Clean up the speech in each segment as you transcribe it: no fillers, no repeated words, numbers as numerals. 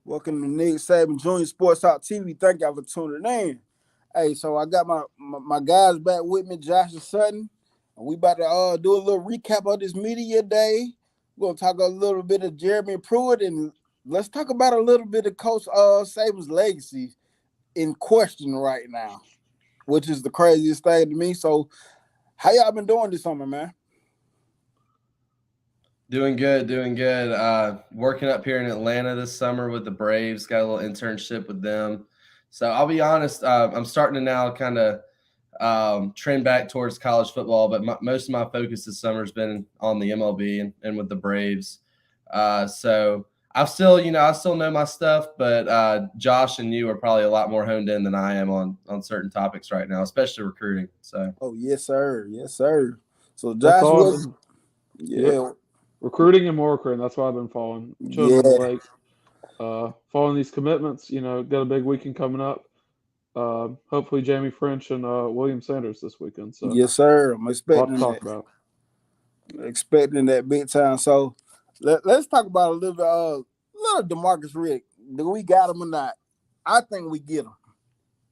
Welcome to Nick Saban Junior Sports Talk TV. Thank y'all for tuning in. Hey, so I got my guys back with me, Josh and Sutton. And we about to do a little recap of this media day. We're gonna talk a little bit of Jeremy Pruitt and let's talk about a little bit of Coach Saban's legacy in question right now, which is the craziest thing to me. So, how y'all been doing this summer, man? Doing good, doing good. Working up here in Atlanta this summer with the Braves. Got a little internship with them. So I'll be honest, I'm starting to now kind of trend back towards college football, but most of my focus this summer has been on the MLB and with the Braves. So I still know my stuff, but Josh and you are probably a lot more honed in than I am on certain topics right now, especially recruiting. So Oh yes, sir. Yes, sir. So That's Josh all I've was been. Yep, yeah, recruiting and more recruiting. That's what I've been following, chilling on the yeah. lake, following these commitments. Got a big weekend coming up. Hopefully Jamie French and William Sanders this weekend. So Yes, sir. I'm a lot to expecting talk that. about. Expecting that big time. So let's talk about a little bit. Little Demarcus Rick. Do we got him or not? I think we get him.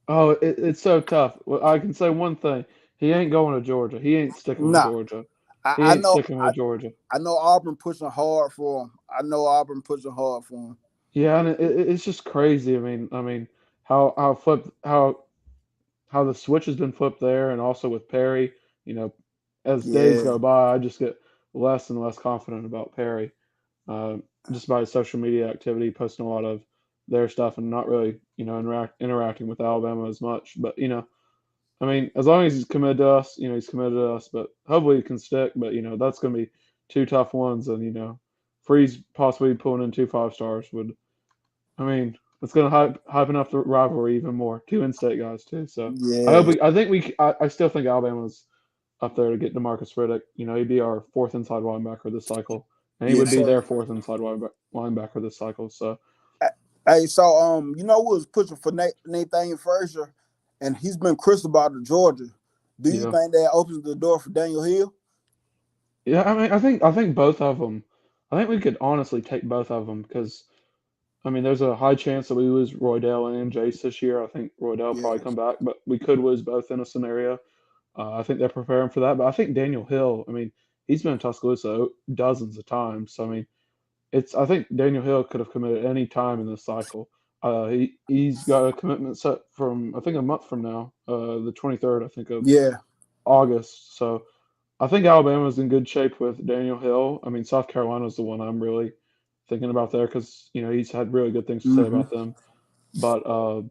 Oh, it's so tough. Well, I can say one thing: he ain't going to Georgia. He ain't sticking with Nah, Georgia. I, He I ain't know. sticking with Georgia. I know Auburn pushing hard for him. I know Auburn pushing hard for him. Yeah, and it's just crazy. I mean, how the switch has been flipped there, and also with Perry. You know, as days Yeah, go by, I just get less and less confident about Perry. Uh, just by his social media activity, posting a lot of their stuff and not really, interacting with Alabama as much. But I mean, as long as he's committed to us, he's committed to us. But hopefully he can stick. But that's going to be two tough ones, and Freeze possibly pulling in two 5 stars would. I mean, it's going to hype up the rivalry even more. Two in-state guys too. So I hope yeah, we. I think we. I still think Alabama's up there to get Demarcus Riddick. He'd be our fourth inside linebacker this cycle, and he would yes, be sir. their fourth inside linebacker this cycle. So Hey, so we was pushing for Nathan Frazier, and he's been crystal ball to Georgia. Do you yeah, think that opens the door for Daniel Hill? yeah. I mean, I think both of them. I think we could honestly take both of them because I mean, there's a high chance that we lose Roydell and Jace this year. I think Roydell will Yeah, probably come back, but we could lose both in a scenario. I think they're preparing for that. But I think Daniel Hill, I mean, he's been in Tuscaloosa dozens of times. So, I mean, I think Daniel Hill could have committed any time in this cycle. He's got a commitment set from I think a month from now, the 23rd, I think of yeah, August. So I think Alabama's in good shape with Daniel Hill. I mean, South Carolina's the one I'm really thinking about there because he's had really good things to say hmm about them. But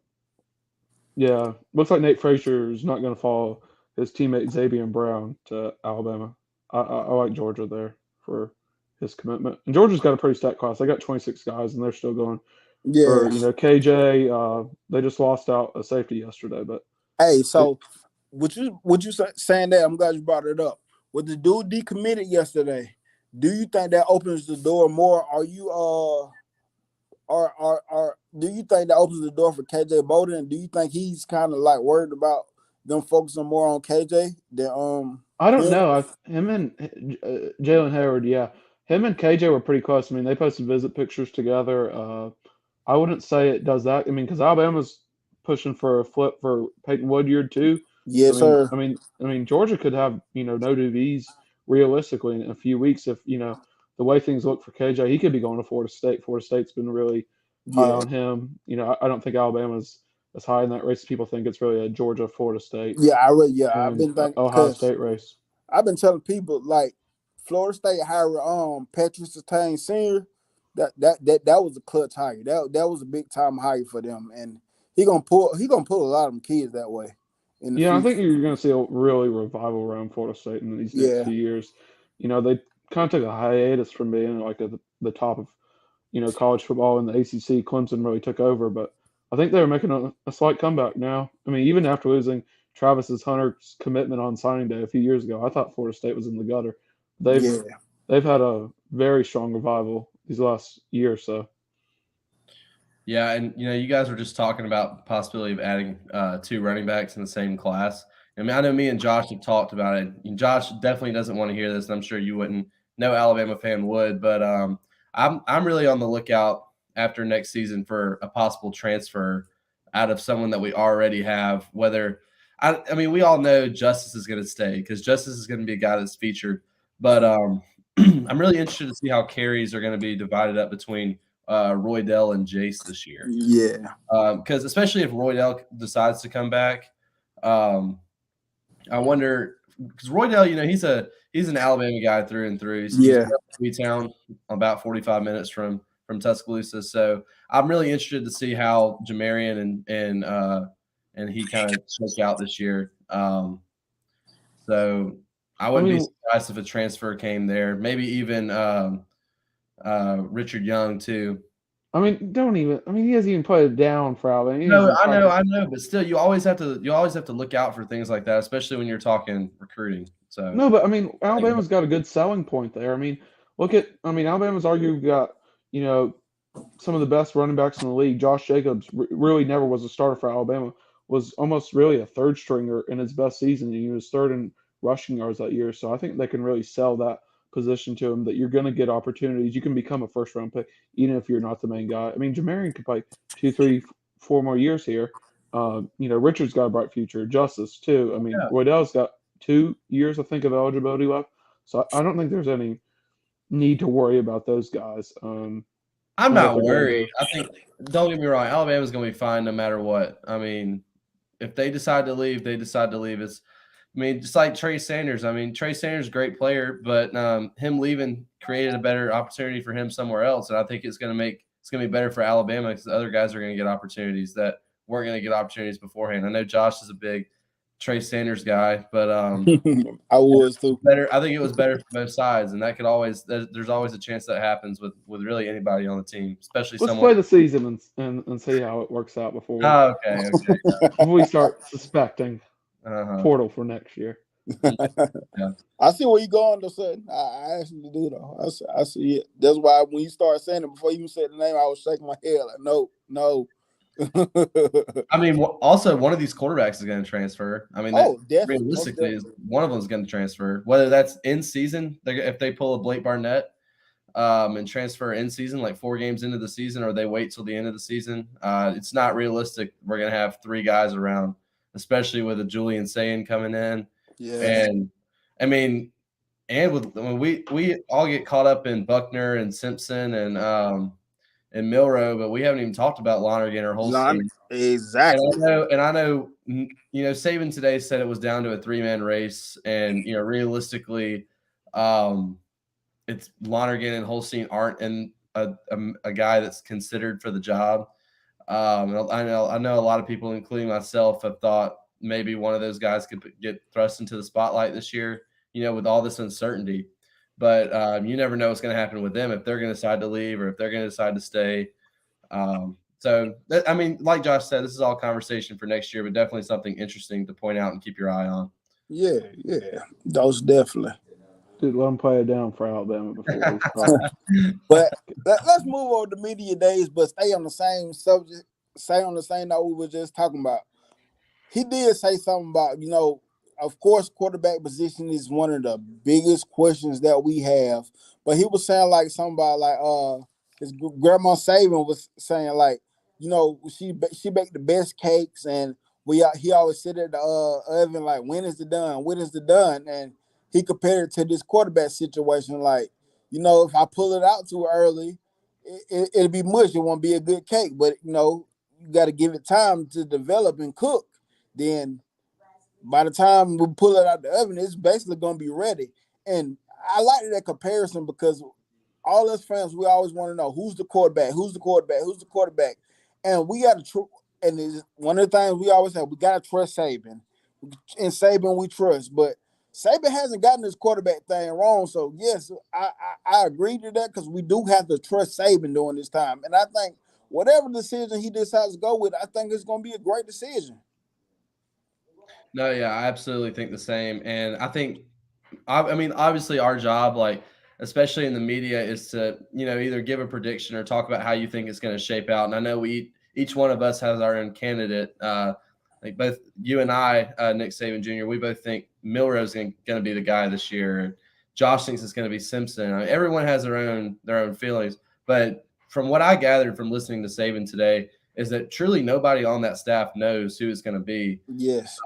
yeah, looks like Nate Frazier is not going to follow his teammate Xavier Brown to Alabama. I like Georgia there for his commitment. And Georgia's got a pretty stacked class. They got 26 guys, and they're still going yeah. for KJ. They just lost out a safety yesterday, but Hey, it, so saying that? I'm glad you brought it up. With the dude decommitted yesterday, do you think that opens the door more? Are you are do you think that opens the door for KJ Bolden? Do you think he's kind of like worried about them focusing more on KJ than I don't him? know. Him and Jalen Hayward, yeah, him and KJ were pretty close. I mean, they posted visit pictures together. I wouldn't say it does that. I mean, because Alabama's pushing for a flip for Peyton Woodyard too. So Yes, sir. I mean, Georgia could have no DBs realistically in a few weeks if the way things look for KJ. He could be going to Florida State. Florida State's been really high Yeah, on him. I don't think Alabama's as high in that race as people think. It's really a Georgia, Florida State, yeah. I've and been thinking Ohio because State race. I've been telling people like Florida State hired Patrick Surtain Senior. That was a clutch hire. That was a big time hire for them, and he gonna pull a lot of them kids that way in the Yeah, I future. think you're going to see a really revival around Florida State in these next Yeah, few years. They kind of took a hiatus from being like at the top of college football in the ACC. Clemson really took over, but I think they're making a slight comeback now. I mean, even after losing Travis's Hunter's commitment on signing day a few years ago, I thought Florida State was in the gutter. They've yeah, they've had a very strong revival these last year or so. yeah, and you guys were just talking about the possibility of adding two running backs in the same class. I mean, I know me and Josh have talked about it. And Josh definitely doesn't want to hear this, and I'm sure you wouldn't. No Alabama fan would, but I'm really on the lookout after next season for a possible transfer out of someone that we already have. Whether I mean, we all know Justice is going to stay because Justice is going to be a guy that's featured. But I'm really interested to see how carries are going to be divided up between Roydell and Jace this year. Yeah. Because especially if Roydell decides to come back, I wonder because Roydell, he's an Alabama guy through and through. He's Yeah. Town, about 45 minutes from Tuscaloosa. So I'm really interested to see how Jamarian and he kind of shake out this year. So I wouldn't be surprised if a transfer came there. Maybe even Richard Young too. I mean, he hasn't even played it down for Alabama. No, I know, but still, you always have to look out for things like that, especially when you're talking recruiting. So no, but I mean, Alabama's got a good selling point there. I mean, Alabama's arguably got some of the best running backs in the league. Josh Jacobs really never was a starter for Alabama. Was almost really a third stringer in his best season. He was third in rushing yards that year. So I think they can really sell that position to him that you're going to get opportunities. You can become a first round pick even if you're not the main guy. I mean, Jamarian could play 2, 3, 4 more years here. Richard's got a bright future. Justice too. I mean, yeah. Roydell's got 2 years, I think, of eligibility left. So I don't think there's any need to worry about those guys. I'm not worried. I think, don't get me wrong, Alabama's going to be fine no matter what. I mean, if they decide to leave, they decide to leave. Just like Trey Sanders. I mean, Trey Sanders is a great player, but him leaving created a better opportunity for him somewhere else. And I think it's going to be better for Alabama because the other guys are going to get opportunities that weren't going to get opportunities beforehand. I know Josh is a big Trey Sanders guy, but I was too. I think it was better for both sides, and there's always a chance that happens with really anybody on the team, especially Let's someone. play the season and see how it works out before Okay. before we start suspecting Uh-huh. portal for next year. Yeah. I see where you're going, though, son. I actually do, though. I see it. That's why when you start saying it, before you even said the name, I was shaking my head like, no. I mean, also one of these quarterbacks is going to transfer. I mean, definitely, realistically, is one of them is going to transfer. Whether that's in season, if they pull a Blake Barnett and transfer in season, like 4 games into the season, or they wait till the end of the season, it's not realistic. We're going to have 3 guys around, especially with a Julian Sayin coming in. Yeah, and I mean, when we all get caught up in Buckner and Simpson and Milrow, but we haven't even talked about Lonergan or Holstein. Exactly. And I know, Saban today said it was down to a 3-man race, and realistically, it's Lonergan and Holstein aren't in a guy that's considered for the job. I know a lot of people, including myself, have thought maybe one of those guys could get thrust into the spotlight this year, with all this uncertainty. But you never know what's going to happen with them if they're going to decide to leave or if they're going to decide to stay. Like Josh said, this is all conversation for next year, but definitely something interesting to point out and keep your eye on. Yeah, those definitely. Dude, let them play it down for Alabama before we start. But let's move on to media days, but stay on the same subject, stay on the same note we were just talking about. He did say something about, of course, quarterback position is one of the biggest questions that we have. But he was saying like something about his grandma Saban was saying like, she baked the best cakes, and he always sit at the oven like, when is it done? When is it done? And he compared it to this quarterback situation, like, if I pull it out too early, it'll be mush. It won't be a good cake. But you got to give it time to develop and cook. Then by the time we pull it out the oven, it's basically going to be ready. And I like that comparison because all us fans, we always want to know who's the quarterback, and we got to. And it's one of the things we always say, we got to trust Saban. And Saban we trust, but Saban hasn't gotten this quarterback thing wrong. So yes, I agree to that because we do have to trust Saban during this time. And I think whatever decision he decides to go with, I think it's going to be a great decision. No, yeah, I absolutely think the same. And I think, obviously our job, like, especially in the media, is to, either give a prediction or talk about how you think it's going to shape out. And I know each one of us has our own candidate. Like both you and I, Nick Saban Jr., we both think Milrow's going to be the guy this year. Josh thinks it's going to be Simpson. Everyone has their own feelings. But from what I gathered from listening to Saban today, is that truly nobody on that staff knows who it's going to be. Yes.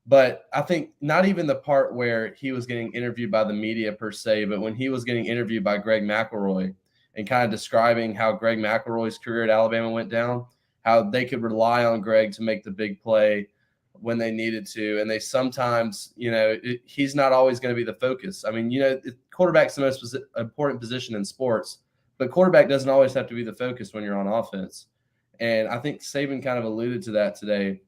But I think not even the part where he was getting interviewed by the media per se, but when he was getting interviewed by Greg McElroy and kind of describing how Greg McElroy's career at Alabama went down, how they could rely on Greg to make the big play when they needed to. And they sometimes, he's not always going to be the focus. I mean, quarterback's the most important position in sports, but quarterback doesn't always have to be the focus when you're on offense. And I think Saban kind of alluded to that today,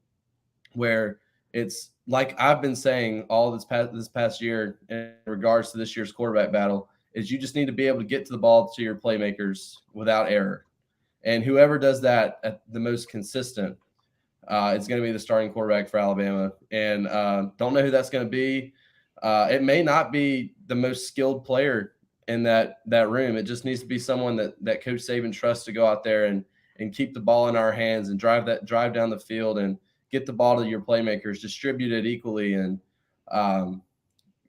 where it's like I've been saying all this past year in regards to this year's quarterback battle, is you just need to be able to get to the ball to your playmakers without error. And whoever does that at the most consistent, it's going to be the starting quarterback for Alabama. And don't know who that's going to be. It may not be the most skilled player in that room. It just needs to be someone that Coach Saban trusts to go out there and keep the ball in our hands and drive down the field and get the ball to your playmakers, distribute it equally, and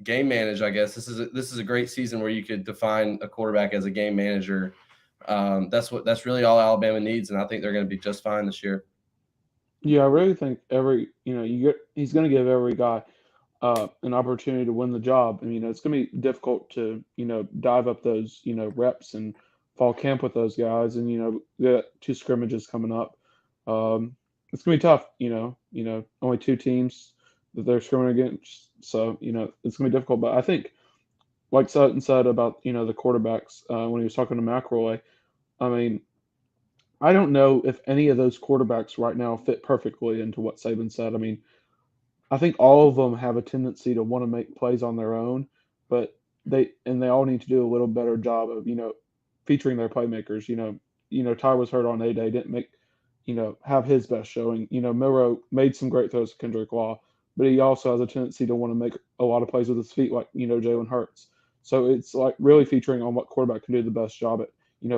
game manage. I guess this is a great season where you could define a quarterback as a game manager. That's really all Alabama needs, and I think they're going to be just fine this year. Yeah, I really think he's going to give every guy an opportunity to win the job. I mean, it's going to be difficult to dive up those reps and fall camp with those guys, and the two scrimmages coming up. It's going to be tough. Only two teams that they're scrimming against, so it's going to be difficult. But I think, like Sutton said about the quarterbacks when he was talking to McElroy, I mean, I don't know if any of those quarterbacks right now fit perfectly into what Saban said. I mean, I think all of them have a tendency to want to make plays on their own, but they all need to do a little better job of featuring their playmakers. Ty was hurt on A-Day, didn't make have his best showing. Milroe made some great throws to Kendrick Law, but he also has a tendency to want to make a lot of plays with his feet, like Jalen Hurts. So it's like really featuring on what quarterback can do the best job at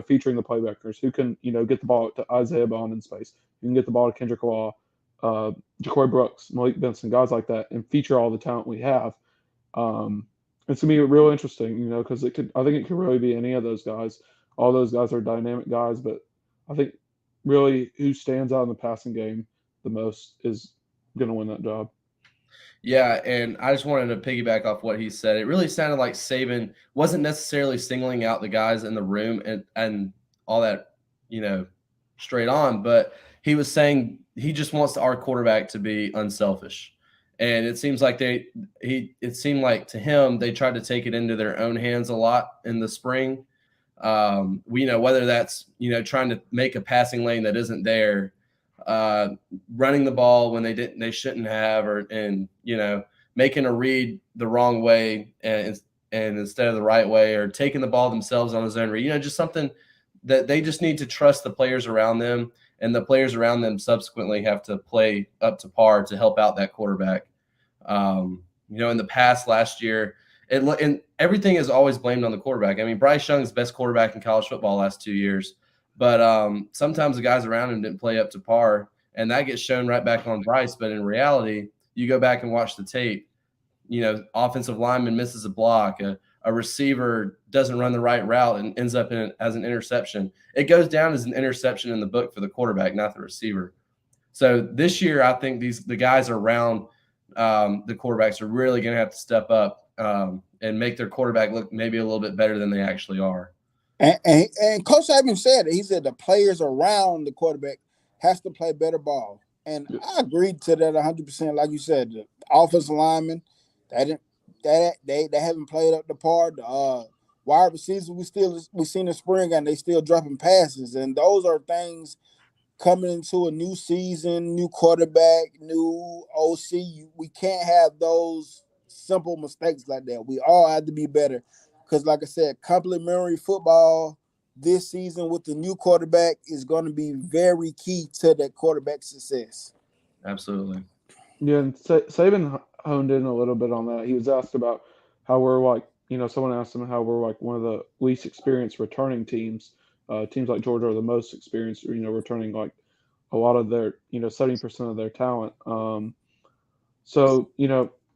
featuring the playmakers who can get the ball to Isaiah Bond in space, who can get the ball to Kendrick Law, Ja'Cory Brooks, Malik Benson, guys like that, and feature all the talent we have. It's gonna be real interesting, because I think it could really be any of those guys. All those guys are dynamic guys, but I think really who stands out in the passing game the most is gonna win that job. Yeah, and I just wanted to piggyback off what he said. It really sounded like Saban wasn't necessarily singling out the guys in the room and all that, straight on, but he was saying he just wants our quarterback to be unselfish. And it seems like it seemed like to him they tried to take it into their own hands a lot in the spring. Whether that's trying to make a passing lane that isn't there, running the ball when they shouldn't have, and making a read the wrong way and instead of the right way, or taking the ball themselves on his own read. Just something that they just need to trust the players around them, and the players around them subsequently have to play up to par to help out that quarterback. In the past last year, and everything is always blamed on the quarterback. I mean, Bryce Young's best quarterback in college football last 2 years. But sometimes the guys around him didn't play up to par, and that gets shown right back on Bryce. But in reality, you go back and watch the tape, offensive lineman misses a block, a receiver doesn't run the right route and ends up as an interception. It goes down as an interception in the book for the quarterback, not the receiver. So this year, I think the guys around the quarterbacks are really going to have to step up and make their quarterback look maybe a little bit better than they actually are. And Coach Saban said it. He said the players around the quarterback has to play better ball. And I agreed to that 100%. Like you said, the offensive linemen, they haven't played up to par. The wide receivers we seen in spring, and they still dropping passes. And those are things coming into a new season, new quarterback, new OC. We can't have those simple mistakes like that. We all have to be better. Because, like I said, complementary football this season with the new quarterback is going to be very key to that quarterback success. Absolutely. Yeah, and Saban honed in a little bit on that. He was asked about how we're someone asked him how we're like one of the least experienced returning teams. Teams like Georgia are the most experienced, returning like a lot of their, 70% of their talent.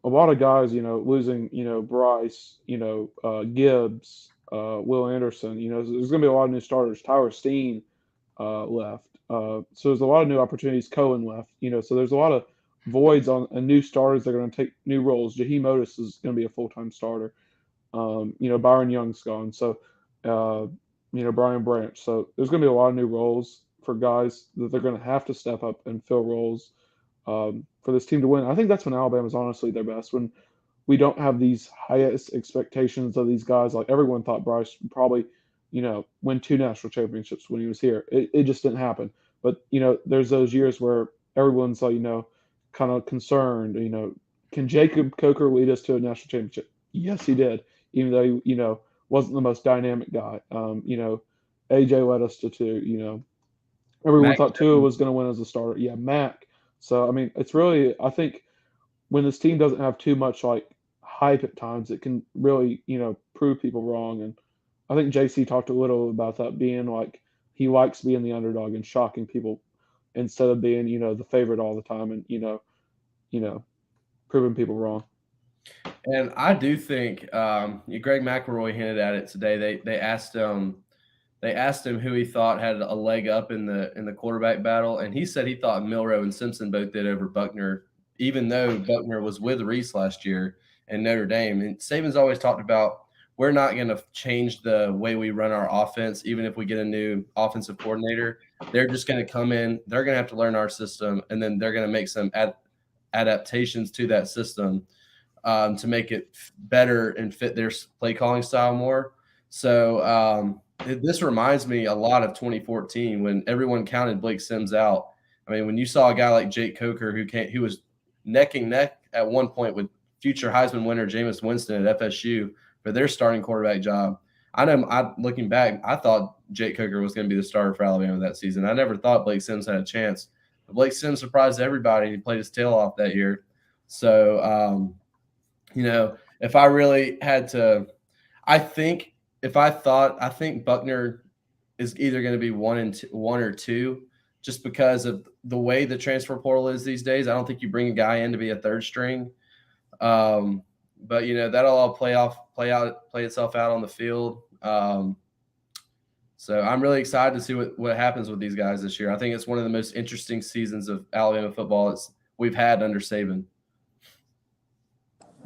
A lot of guys, losing, Bryce, Gibbs, Will Anderson. There's going to be a lot of new starters. Tyler Steen left. So there's a lot of new opportunities. Cohen left. So there's a lot of voids on and new starters that are going to take new roles. Jaheim Otis is going to be a full-time starter. Byron Young's gone. So, Brian Branch. So there's going to be a lot of new roles for guys that they're going to have to step up and fill roles for this team to win. I think that's when Alabama's honestly their best, when we don't have these highest expectations of these guys. Like everyone thought Bryce would probably, win 2 national championships when he was here. It just didn't happen. But, there's those years where everyone's like, kind of concerned, can Jacob Coker lead us to a national championship? Yes, he did, even though he, wasn't the most dynamic guy. AJ led us to 2, everyone Mac thought Tua was going to win as a starter. Yeah, Mac. So, I mean, it's really, I think when this team doesn't have too much like hype at times, it can really, prove people wrong. And I think JC talked a little about that being like he likes being the underdog and shocking people instead of being, the favorite all the time and, proving people wrong. And I do think Greg McElroy hinted at it today. They asked him who he thought had a leg up in the quarterback battle, and he said he thought Milroe and Simpson both did over Buckner, even though Buckner was with Reese last year in Notre Dame. And Saban's always talked about we're not going to change the way we run our offense, even if we get a new offensive coordinator. They're just going to come in, they're going to have to learn our system, and then they're going to make some adaptations to that system to make it better and fit their play calling style more. So this reminds me a lot of 2014 when everyone counted Blake Sims out. I mean, when you saw a guy like Jake Coker who was neck and neck at one point with future Heisman winner Jameis Winston at FSU for their starting quarterback job. Looking back, I thought Jake Coker was going to be the starter for Alabama that season. I never thought Blake Sims had a chance. But Blake Sims surprised everybody. He played his tail off that year. So, if I really had to, I think Buckner is either going to be one or two, just because of the way the transfer portal is these days. I don't think you bring a guy in to be a third string. But that'll all play itself out on the field. So I'm really excited to see what happens with these guys this year. I think it's one of the most interesting seasons of Alabama football we've had under Saban.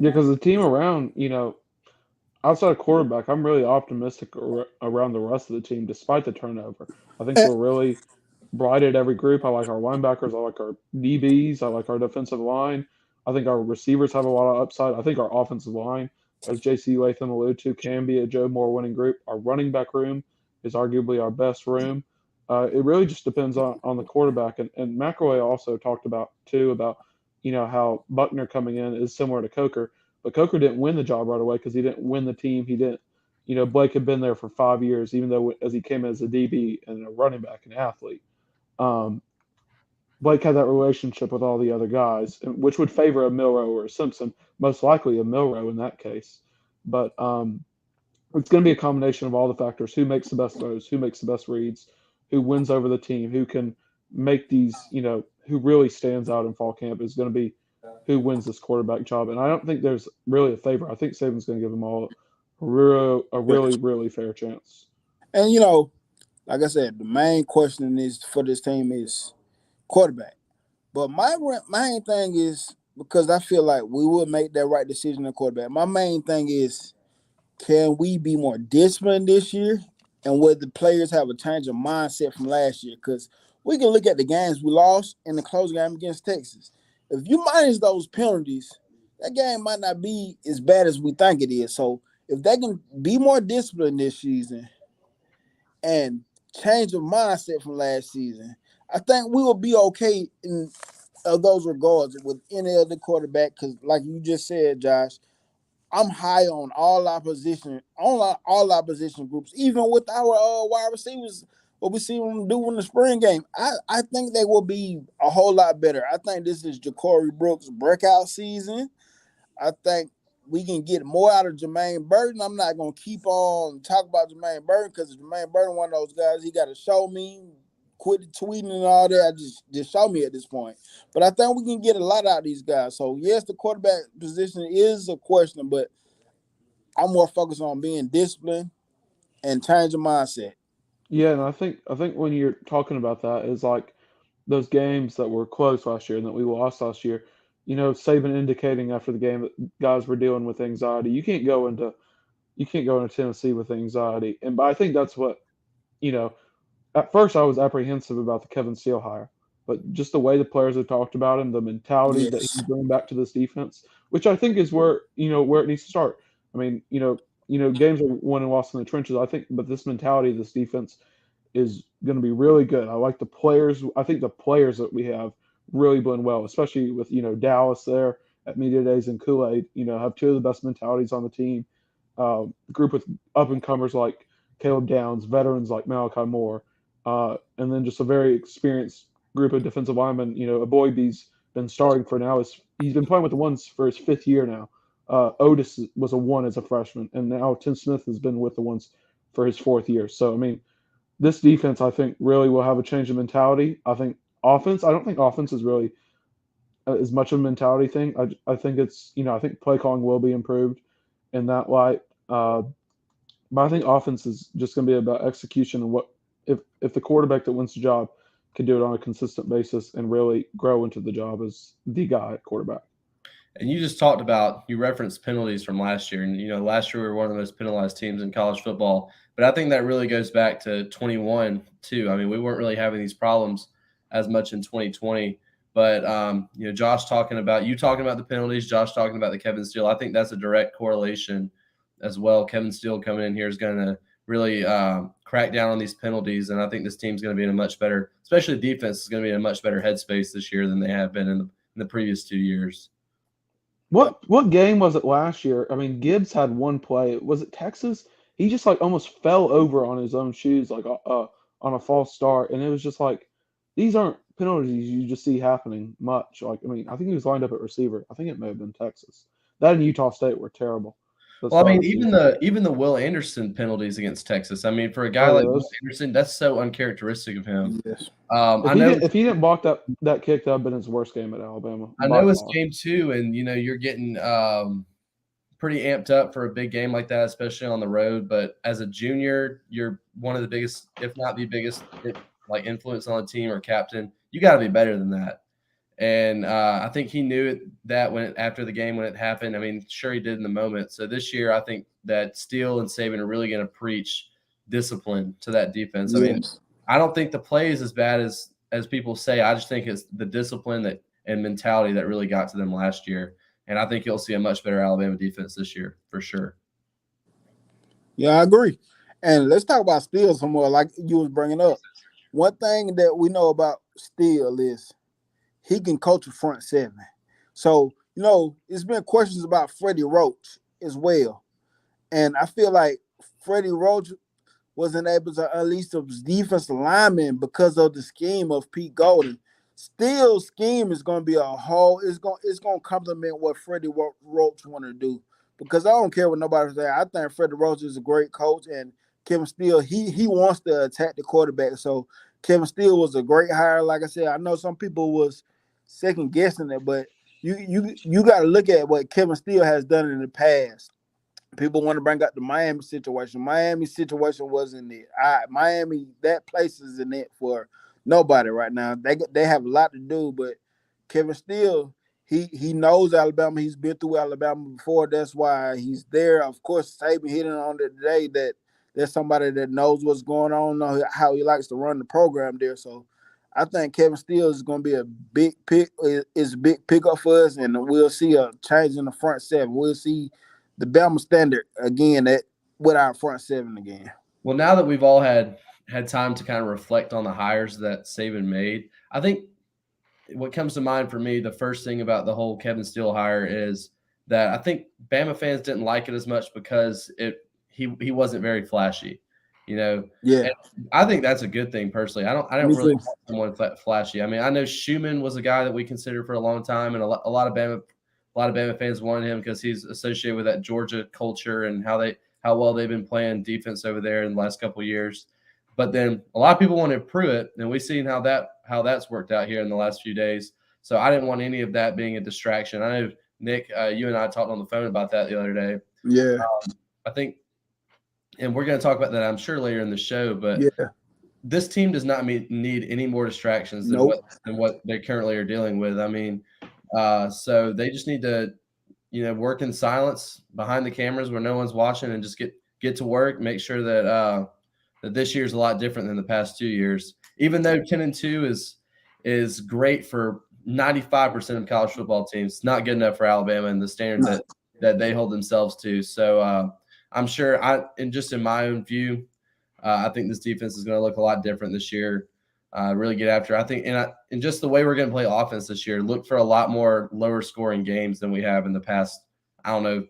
Yeah, because the team around, outside of quarterback, I'm really optimistic around the rest of the team, despite the turnover. I think we're really bright at every group. I like our linebackers. I like our DBs. I like our defensive line. I think our receivers have a lot of upside. I think our offensive line, as J.C. Latham alluded to, can be a Joe Moore winning group. Our running back room is arguably our best room. It really just depends on the quarterback. And McElroy also talked about, how Buckner coming in is similar to Coker. But Coker didn't win the job right away because he didn't win the team. He didn't, Blake had been there for 5 years, even though as he came as a DB and a running back and athlete. Blake had that relationship with all the other guys, which would favor a Milroe or a Simpson, most likely a Milroe in that case. But it's going to be a combination of all the factors: who makes the best throws, who makes the best reads, who wins over the team, who can make these, who really stands out in fall camp is going to be who wins this quarterback job. And I don't think there's really a favor. I think Saban's going to give them all a really, really fair chance. And like I said, the main question is for this team is quarterback. But my main thing is, because I feel like we will make that right decision in quarterback. My main thing is, can we be more disciplined this year? And will the players have a change of mindset from last year? Because we can look at the games we lost in the close game against Texas. If you minus those penalties, that game might not be as bad as we think it is. So if they can be more disciplined this season and change the mindset from last season, I think we will be okay in those regards with any other quarterback. Because like you just said, Josh, I'm high on all our position groups, even with our wide receivers. What we see them do in the spring game, I think they will be a whole lot better. I think this is Ja'Cory Brooks' breakout season. I think we can get more out of Jermaine Burton. I'm not going to keep on talking about Jermaine Burton because Jermaine Burton, one of those guys, he got to show me, quit tweeting and all that. Just show me at this point. But I think we can get a lot out of these guys. So, yes, the quarterback position is a question, but I'm more focused on being disciplined and change your mindset. Yeah, and I think when you're talking about that is like those games that were close last year and that we lost last year. Saban indicating after the game that guys were dealing with anxiety. You can't go into Tennessee with anxiety, and but I think that's what you know. At first, I was apprehensive about the Kevin Steele hire, but just the way the players have talked about him, the mentality that Yes. he's bringing back to this defense, which I think is where it needs to start. I mean, games are won and lost in the trenches. I think, but this mentality of this defense is going to be really good. I like the players. I think the players that we have really blend well, especially with Dallas there at media days and Kool-Aid. Have two of the best mentalities on the team. Group with up and comers like Caleb Downs, veterans like Malachi Moore, and then just a very experienced group of defensive linemen. Aboybe's been starting for now. He's been playing with the ones for his fifth year now. Otis was a one as a freshman, and now Tim Smith has been with the ones for his fourth year. So I mean, this defense, I think, really will have a change in mentality. I don't think offense is really as much of a mentality thing. I think I think play calling will be improved in that light. But I think offense is just going to be about execution and what if the quarterback that wins the job can do it on a consistent basis and really grow into the job as the guy at quarterback. And you referenced penalties from last year. And, last year we were one of the most penalized teams in college football. But I think that really goes back to 21, too. I mean, we weren't really having these problems as much in 2020. But, Josh talking about the penalties, Josh talking about the Kevin Steele. I think that's a direct correlation as well. Kevin Steele coming in here is going to really crack down on these penalties. And I think this team's going to be in a much better, especially the defense is going to be in a much better headspace this year than they have been in the previous 2 years. What game was it last year? I mean, Gibbs had one play. Was it Texas? He just like almost fell over on his own shoes, like on a false start, and it was just like these aren't penalties you just see happening much. Like I mean, I think he was lined up at receiver. I think it may have been Texas. That and Utah State were terrible. Well, I mean, even the Will Anderson penalties against Texas. I mean, for a guy Oh yeah, like Will Anderson, that's so uncharacteristic of him. Yes. If he didn't block that kick, that would have been his worst game at Alabama. I know it's game 2, and you're getting pretty amped up for a big game like that, especially on the road. But as a junior, you're one of the biggest, if not the biggest, like influence on the team or captain. You got to be better than that. And I think he knew that after the game when it happened. I mean, sure he did in the moment. So this year, I think that Steele and Saban are really going to preach discipline to that defense. Yes. I mean, I don't think the play is as bad as people say. I just think it's the discipline and mentality that really got to them last year. And I think you'll see a much better Alabama defense this year for sure. Yeah, I agree. And let's talk about Steele some more, like you was bringing up. One thing that we know about Steele is he can coach a front seven. So, it's been questions about Freddie Roach as well. And I feel like Freddie Roach wasn't able to unleash his defensive linemen because of the scheme of Pete Golden. Steele's scheme is going to be it's going to complement what Freddie Roach want to do. Because I don't care what nobody says. I think Freddie Roach is a great coach, and Kevin Steele, he wants to attack the quarterback. So Kevin Steele was a great hire. Like I said, I know some people was second guessing it, but you got to look at what Kevin Steele has done in the past. People want to bring up the Miami situation. Miami situation wasn't it. Miami, that place isn't it for nobody right now. They have a lot to do, but Kevin Steele, he knows Alabama. He's been through Alabama before. That's why he's there. Of course, Saban hitting on it today that there's somebody that knows what's going on, know how he likes to run the program there. So I think Kevin Steele is going to be a big pick. It's a big pickup for us, and we'll see a change in the front seven. We'll see the Bama standard again with our front seven again. Well, now that we've all had time to kind of reflect on the hires that Saban made, I think what comes to mind for me, the first thing about the whole Kevin Steele hire is that I think Bama fans didn't like it as much because he wasn't very flashy, Yeah. And I think that's a good thing personally. I don't really want someone flashy. I mean, I know Schumann was a guy that we considered for a long time, and a lot of Bama fans wanted him because he's associated with that Georgia culture and how well they've been playing defense over there in the last couple of years. But then a lot of people wanted Pruitt, and we've seen how that's worked out here in the last few days. So I didn't want any of that being a distraction. I know, Nick, you and I talked on the phone about that the other day. Yeah. I think and we're going to talk about that, I'm sure, later in the show. But Yeah. this team does not need any more distractions than Nope. what they currently are dealing with. I mean, so they just need to, work in silence behind the cameras where no one's watching, and just get to work. Make sure that this year's a lot different than the past 2 years. Even though 10-2 is great for 95% of college football teams, it's not good enough for Alabama and the standard No. that they hold themselves to. So I'm sure, in my own view, I think this defense is going to look a lot different this year. Really get after. I think, and just the way we're going to play offense this year, look for a lot more lower scoring games than we have in the past. I don't know.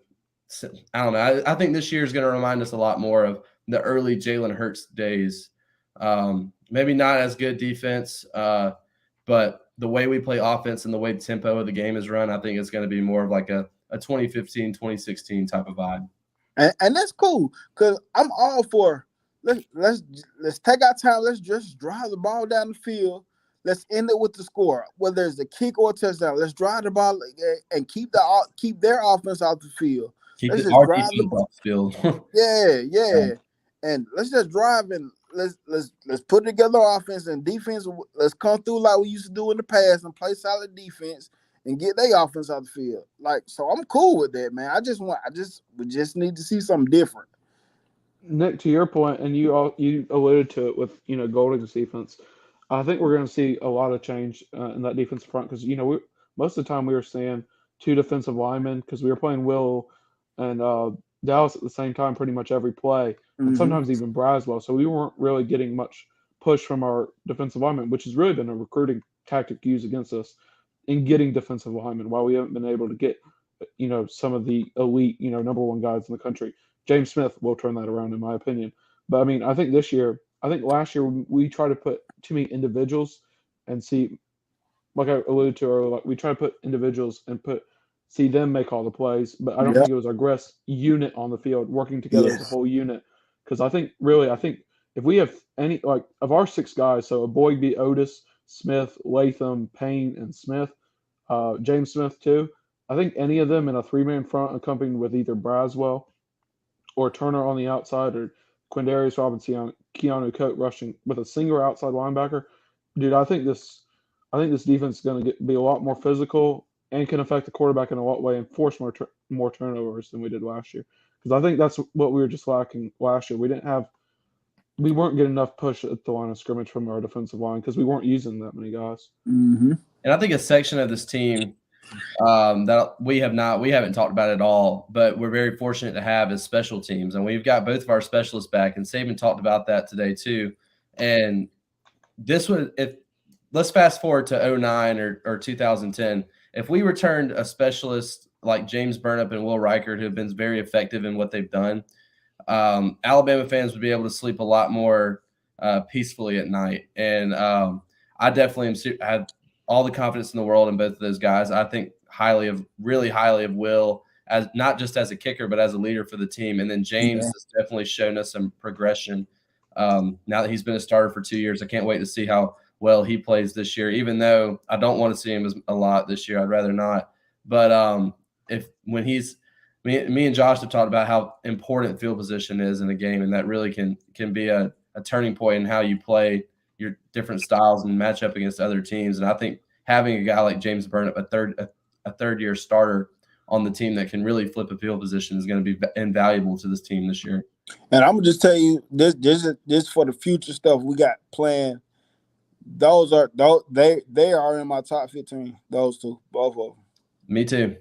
I think this year is going to remind us a lot more of the early Jalen Hurts days. Maybe not as good defense, but the way we play offense and the way the tempo of the game is run, I think it's going to be more of like a 2015, 2016 type of vibe. And that's cool, because I'm all for let's take our time. Let's just drive the ball down the field. Let's end it with the score, whether it's a kick or a touchdown. Let's drive the ball and keep their offense off the field. Keep Let's the just drive defense off the field. yeah, and let's just drive and let's put together offense and defense. Let's come through like we used to do in the past and play solid defense and get their offense out the field. Like, so I'm cool with that, man. We just need to see something different. Nick, to your point, and you alluded to it with Golding's defense. I think we're going to see a lot of change in that defensive front because most of the time we were seeing two defensive linemen because we were playing Will and Dallas at the same time pretty much every play, and sometimes even Braswell. So we weren't really getting much push from our defensive linemen, which has really been a recruiting tactic used against us in getting defensive linemen. While we haven't been able to get some of the elite number one guys in the country. James Smith will turn that around, in my opinion. But I mean, I think last year we tried to put too many individuals and see, like I alluded to earlier, like we try to put individuals and see them make all the plays. But I don't think it was our aggressive unit on the field working together as a whole unit. Because I think if we have any of our six guys, so a Boyd, Otis, Smith, Latham, Payne, and Smith, James Smith too. I think any of them in a three-man front accompanied with either Braswell or Turner on the outside or Quindarius Robinson, Keanu Coat rushing with a single outside linebacker. Dude, I think this defense is going to be a lot more physical and can affect the quarterback in a lot way and force more turnovers than we did last year. Because I think that's what we were just lacking last year. We weren't getting enough push at the line of scrimmage from our defensive line because we weren't using that many guys. Mm-hmm. And I think a section of this team that we haven't talked about at all, but we're very fortunate to have is special teams. And we've got both of our specialists back, and Saban talked about that today too. And let's fast forward to 2009 or 2010. If we returned a specialist like James Burnip and Will Reichert, who have been very effective in what they've done, Alabama fans would be able to sleep a lot more peacefully at night. And I definitely have all the confidence in the world in both of those guys. I think really highly of Will, as not just as a kicker, but as a leader for the team. And then James has definitely shown us some progression. Now that he's been a starter for 2 years, I can't wait to see how well he plays this year, even though I don't want to see him a lot this year. I'd rather not. But me and Josh have talked about how important field position is in a game, and that really can be a turning point in how you play your different styles and match up against other teams. And I think having a guy like James Burnip, a third-year starter on the team that can really flip a field position, is going to be invaluable to this team this year. And I'm gonna just tell you this for the future stuff we got planned. They are in my top 15. Those two, both of them. Me too.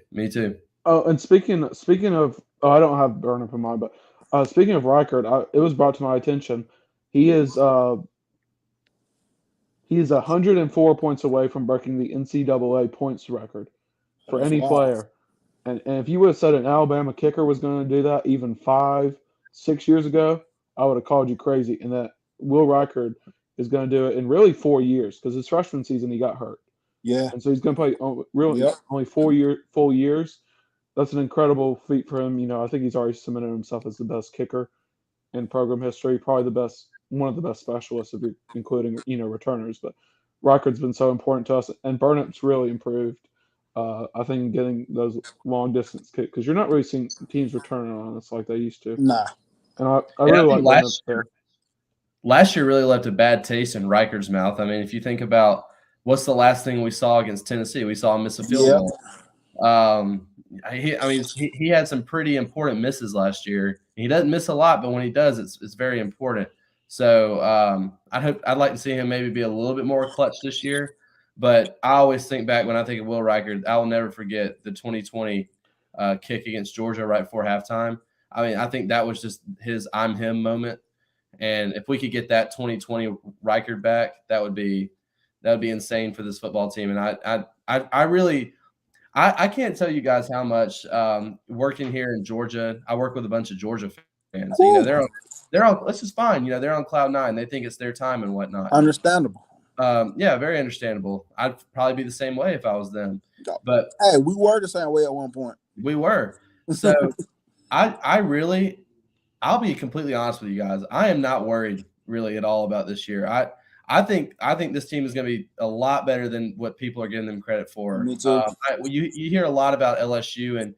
Oh, and speaking of, I don't have Burnip in mind, but speaking of Reichert, it was brought to my attention. He is 104 points away from breaking the NCAA points record for any player. And if you would have said an Alabama kicker was going to do that even 5-6 years ago, I would have called you crazy. And that Will Reichert is going to do it in really 4 years because his freshman season he got hurt. Yeah. And so he's going to play only 4 full years. That's an incredible feat for him. I think he's already cemented himself as the best kicker in program history, probably one of the best specialists, if you're including, returners. But Reichert's been so important to us, and Burnip's really improved. I think getting those long distance kicks, because you're not really seeing teams returning on us like they used to. Nah, And I I really think like them. last year really left a bad taste in Riker's mouth. I mean, if you think about what's the last thing we saw against Tennessee, we saw him miss a field goal. He had some pretty important misses last year. He doesn't miss a lot, but when he does, it's very important. So I'd like to see him maybe be a little bit more clutch this year. But I always think back when I think of Will Riker, I will never forget the 2020 kick against Georgia right before halftime. I mean, I think that was just his "I'm him" moment. And if we could get that 2020 Riker back, that would be insane for this football team. And I really can't tell you guys how much working here in Georgia. I work with a bunch of Georgia fans. You know, they're on. This is fine. You know, they're on cloud nine. They think it's their time and whatnot. Understandable. Yeah, very understandable. I'd probably be the same way if I was them. But hey, we were the same way at one point. We were. So I'll be completely honest with you guys. I am not worried really at all about this year. I think this team is going to be a lot better than what people are giving them credit for. Me too. You hear a lot about LSU, and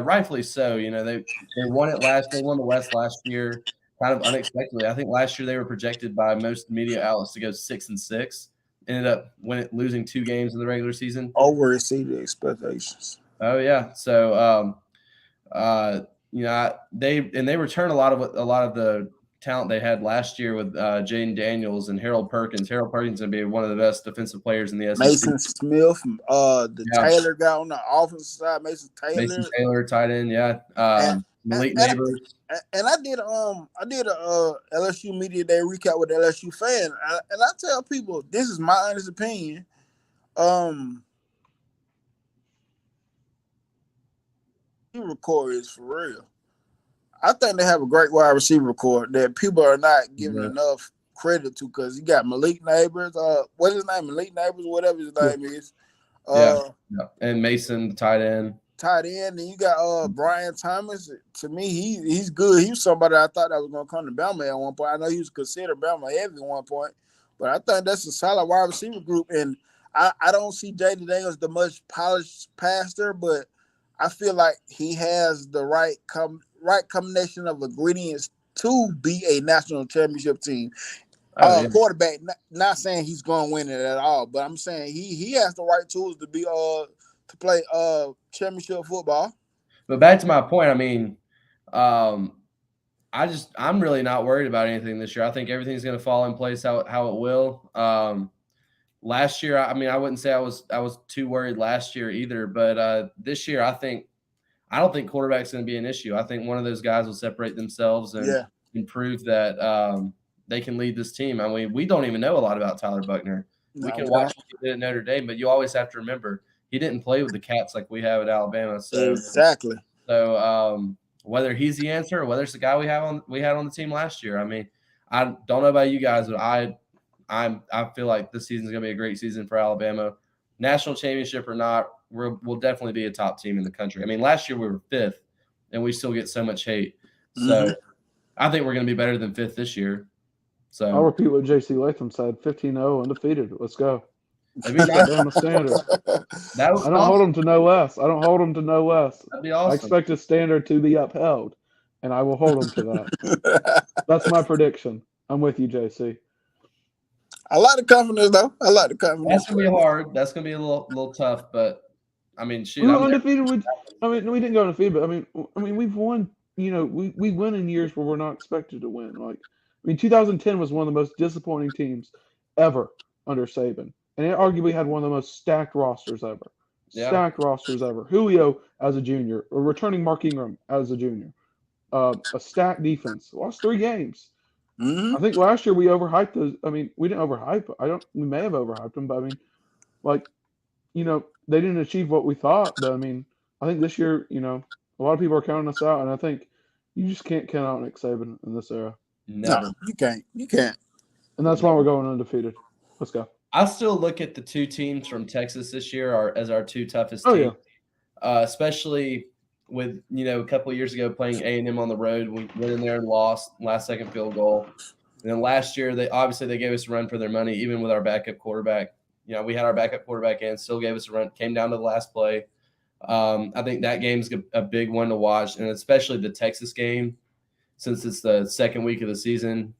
rightfully so. You know, they won they won the West last year, kind of unexpectedly. I think last year they were projected by most media outlets to go 6-6. Ended up losing 2 games in the regular season. Overexceeded expectations. Oh yeah. So you know, they return a lot of the talent they had last year with Jaden Daniels and Harold Perkins. Harold Perkins is going to be one of the best defensive players in the SEC. Mason Smith, Taylor guy on the offensive side. Mason Taylor, tight end, yeah. Malik Neighbors. And I did a LSU media day recap with LSU fan, and I tell people this is my honest opinion. Receiver is for real. I think they have a great wide receiver core that people are not giving enough credit to, because you got Malik Neighbors. What's his name? Malik Neighbors, whatever his name is. And Mason, the tight end. And you got Brian Thomas. To me, he's good. He was somebody I thought that was going to come to Bama at one point. I know he was considered Bama heavy at one point, but I think that's a solid wide receiver group. And I don't see Jaden Daniels the much polished passer, but I feel like he has the right combination of ingredients to be a national championship team. Quarterback, not saying he's going to win it at all, but I'm saying he has the right tools to be to play championship football. But back to my point, I mean, I'm really not worried about anything this year. I think everything's going to fall in place how it will. Last year, I mean, I wouldn't say I was too worried last year either, but this year, I don't think quarterback's going to be an issue. I think one of those guys will separate themselves and prove that they can lead this team. I mean, we don't even know a lot about Tyler Buckner. We can watch what he did at Notre Dame, but you always have to remember he didn't play with the Cats like we have at Alabama. So exactly. So whether he's the answer or whether it's the guy we had on the team last year, I mean, I don't know about you guys, but I feel like this season is going to be a great season for Alabama. National championship or not, we'll definitely be a top team in the country. I mean, last year we were 5th, and we still get so much hate. So I think we're going to be better than 5th this year. So I'll repeat what J.C. Latham said: 15-0, undefeated. Let's go. Bama standard. I don't hold them to no less. That'd be awesome. I expect a standard to be upheld, and I will hold them to that. That's my prediction. I'm with you, JC. I like the confidence, though. That's gonna be hard. That's gonna be a little tough, but I mean, shoot. We were undefeated. We didn't go undefeated, but I mean, we've won. You know, we win in years where we're not expected to win. Like, I mean, 2010 was one of the most disappointing teams ever under Saban, and it arguably had one of the most stacked rosters ever. Julio as a junior, or returning Mark Ingram as a junior, a stacked defense. Lost 3 games. I think last year we overhyped those. I mean, we didn't overhype. We may have overhyped them, but I mean, like, you know, they didn't achieve what we thought. But I mean, I think this year, you know, a lot of people are counting us out, and I think you just can't count out Nick Saban in this era. No, you can't. And that's why we're going undefeated. Let's go. I still look at the 2 teams from Texas this year as our 2 toughest teams, especially with, you know, a couple of years ago playing A&M on the road. We went in there and lost last-second field goal. And then last year, they gave us a run for their money, even with our backup quarterback. You know, we had our backup quarterback in, still gave us a run, came down to the last play. I think that game's a big one to watch, and especially the Texas game. since it's the second week of the season.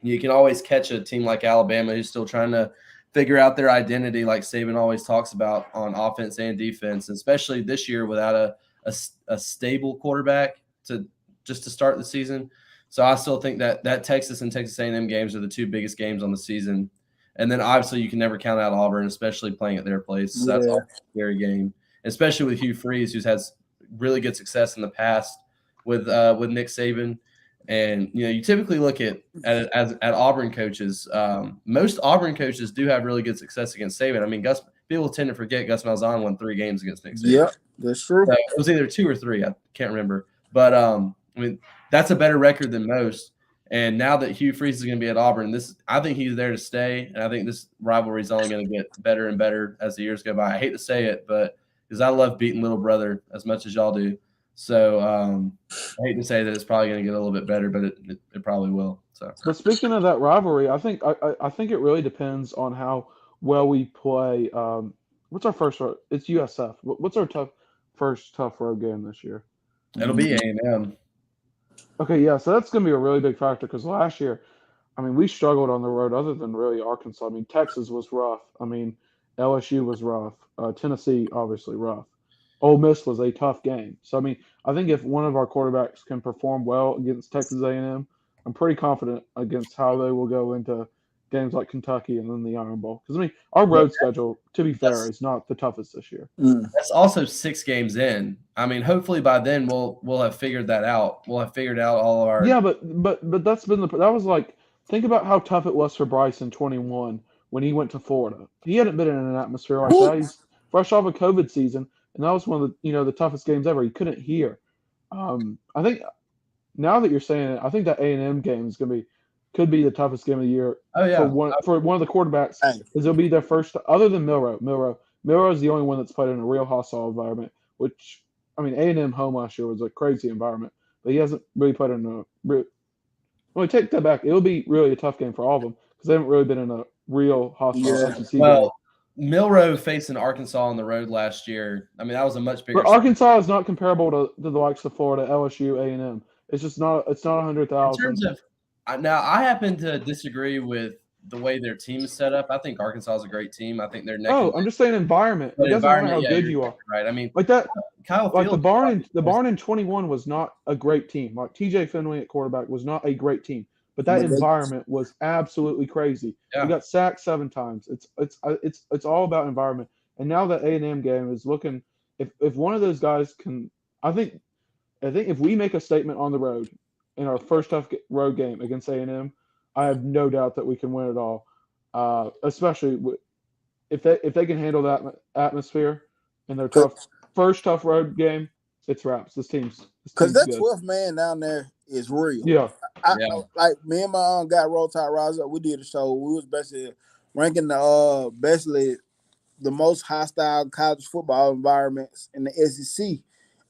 You can always catch a team like Alabama who's still trying to figure out their identity, like Saban always talks about on offense and defense, especially this year without a stable quarterback to start the season. So I still think that Texas and Texas A&M games are the two biggest games on the season. And then obviously you can never count out Auburn, especially playing at their place. So that's always a scary game, especially with Hugh Freeze, who's had really good success in the past with Nick Saban. And you typically look at Auburn coaches. Most Auburn coaches do have really good success against Saban. I mean, people tend to forget Gus Malzahn won 3 games against Nick Saban. Yeah, that's true. So it was either 2 or 3. I can't remember. But I mean, that's a better record than most. And now that Hugh Freeze is going to be at Auburn, I think he's there to stay. And I think this rivalry is only going to get better and better as the years go by. I hate to say it, but because I love beating little brother as much as y'all do. So I hate to say that it's probably going to get a little bit better, but it probably will. So, but speaking of that rivalry, I think it really depends on how well we play. What's our first road? It's USF. What's our first tough road game this year? It'll be A&M. Okay, yeah, so that's going to be a really big factor because last year, I mean, we struggled on the road other than really Arkansas. I mean, Texas was rough. I mean, LSU was rough. Tennessee, obviously rough. Ole Miss was a tough game. So, I mean, I think if one of our quarterbacks can perform well against Texas A&M, I'm pretty confident against how they will go into games like Kentucky and then the Iron Bowl. Because, I mean, our road schedule, to be fair, is not the toughest this year. That's also 6 games in. I mean, hopefully by then we'll have figured that out. We'll have figured out all of our – Yeah, but that's been that was like – think about how tough it was for Bryce in 21 when he went to Florida. He hadn't been in an atmosphere like that. He's fresh off a COVID season. And that was one of the toughest games ever. He couldn't hear. I think now that you're saying it, I think that A&M game could be the toughest game of the year. Oh yeah, for one of the quarterbacks, because it'll be their first. Other than Milroe is the only one that's played in a real hostile environment. Which I mean, A&M home last year was a crazy environment, but he hasn't really played in a. Well, take that back. It'll be really a tough game for all of them because they haven't really been in a real hostile SEC game. Milroe facing Arkansas on the road last year. I mean, that was a much bigger. But Arkansas is not comparable to the likes of Florida, LSU, A&M. It's just not. It's not 100,000. In terms of now, I happen to disagree with the way their team is set up. I think Arkansas is a great team. I think they're neck. Oh, I'm just saying environment. It doesn't matter how good you are. Right. I mean, like that. Kyle like the barn in 21 was not a great team. Like TJ Finley at quarterback was not a great team. But that environment was absolutely crazy. Yeah. We got sacked 7 times. It's all about environment. And now the A&M game is looking. If one of those guys can, I think if we make a statement on the road in our first tough road game against A&M, I have no doubt that we can win it all. Especially if they can handle that atmosphere in their first tough road game, it's wraps. This team's because that 12th man down there is real. Yeah. Like me and my guy Roll Tide Rise Up, we did a show. We was basically ranking the most hostile college football environments in the SEC,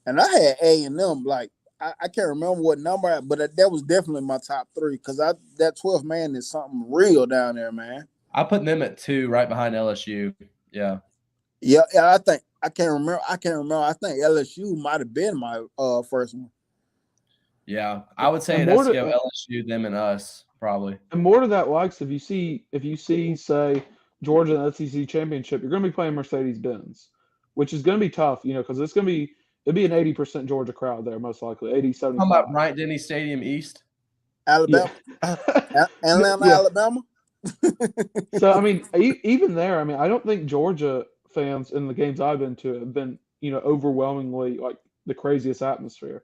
and I had A&M. Like I can't remember what number, but that was definitely my top 3 because that 12th man is something real down there, man. I put them at 2, right behind LSU. Yeah. Yeah. I can't remember. I think LSU might have been my first one. Yeah, I would say that's LSU, them, and us probably. And more to that, likes if you see, say Georgia in the SEC championship, you're going to be playing Mercedes-Benz, which is going to be tough, because it'll be an 80% Georgia crowd there, most likely 80-70. How about Bryant-Denny Stadium East, Alabama, Atlanta, Alabama. So I mean, even there, I mean, I don't think Georgia fans in the games I've been to have been, overwhelmingly like the craziest atmosphere.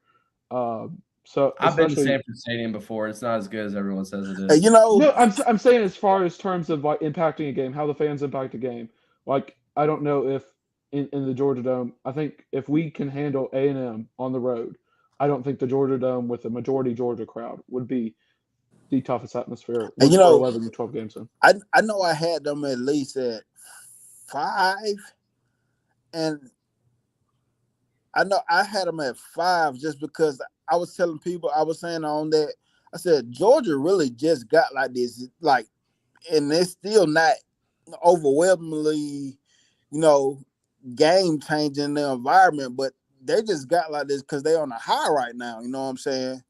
So I've been to Sanford Stadium before. It's not as good as everyone says it is. No, I'm saying as far as terms of like impacting a game, how the fans impact a game. Like I don't know if in the Georgia Dome, I think if we can handle A&M on the road, I don't think the Georgia Dome with a majority Georgia crowd would be the toughest atmosphere. And 11 to 12 games in. I know I had them at least at 5, and I know I had them at 5 just because I was telling people, I was saying on that, I said, Georgia really just got like this, like, and it's still not overwhelmingly, game changing the environment, but they just got like this because they're on a high right now. You know what I'm saying?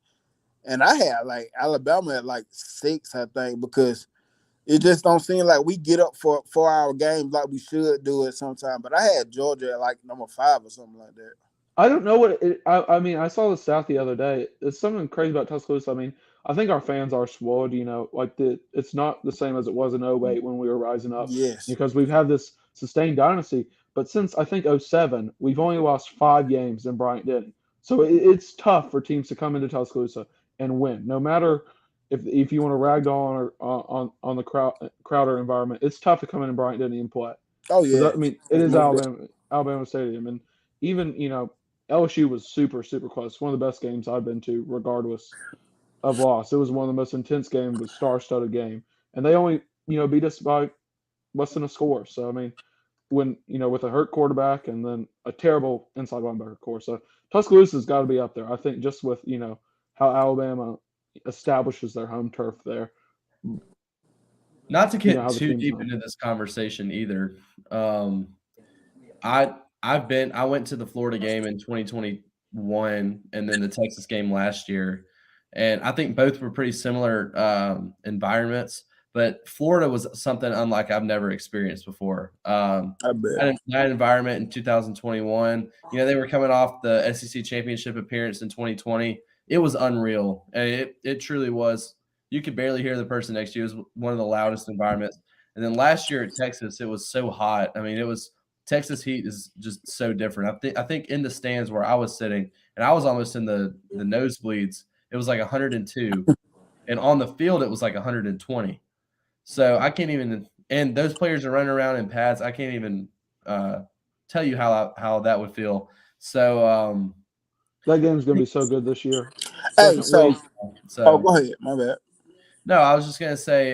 and I had like Alabama at like 6, I think, because it just don't seem like we get up for 4-hour games like we should do it sometime. But I had Georgia at like number 5 or something like that. I don't know what I mean, I saw the stat the other day. It's something crazy about Tuscaloosa. I mean, I think our fans are spoiled, like it's not the same as it was in '08 when we were rising up Yes. because we've had this sustained dynasty. But since I think '07, we've only lost 5 games in Bryant-Denny. So it's tough for teams to come into Tuscaloosa and win, no matter if you want to ragdoll on the Crowder environment. It's tough to come in and Bryant-Denny and play Oh because yeah. I mean it is Alabama Stadium, and even LSU was super, super close. One of the best games I've been to, regardless of loss. It was one of the most intense games, a star-studded game, and they only, beat us by less than a score. So I mean, when with a hurt quarterback and then a terrible inside linebacker core, so Tuscaloosa's got to be up there. I think just with how Alabama establishes their home turf there. Not to get How the too teams deep know. into this conversation either. I went to the Florida game in 2021 and then the Texas game last year, and I think both were pretty similar environments. But Florida was something unlike I've never experienced before. I bet. That environment in 2021, they were coming off the SEC championship appearance in 2020. It was unreal, and it truly was. You could barely hear the person next to you. It was one of the loudest environments. And then last year at Texas, it was so hot. I mean, it was Texas heat is just so different. I think in the stands where I was sitting, and I was almost in the nosebleeds, it was like 102, and on the field it was like 120. So I can't even. And those players are running around in pads. I can't even tell you how that would feel. So That game's gonna be so good this year. Hey, Second week. go ahead. My bad. No, I was just gonna say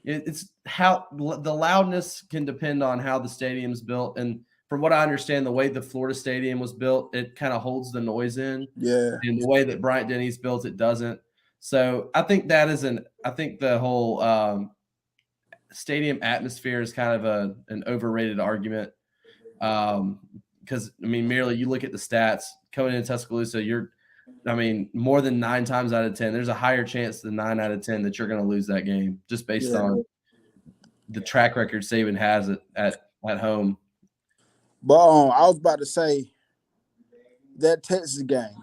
it's how the loudness can depend on how the stadium's built, and from what I understand, the way the Florida Stadium was built, it kind of holds the noise in, Yeah. and the way that Bryant-Denny's built, it doesn't. So I think I think the whole stadium atmosphere is kind of an overrated argument. Because I mean, merely you look at the stats coming into Tuscaloosa, more than 9 times out of 10, there's a higher chance than 9 out of 10 that you're going to lose that game just based on the track record Saban has at home. But I was about to say that Texas game.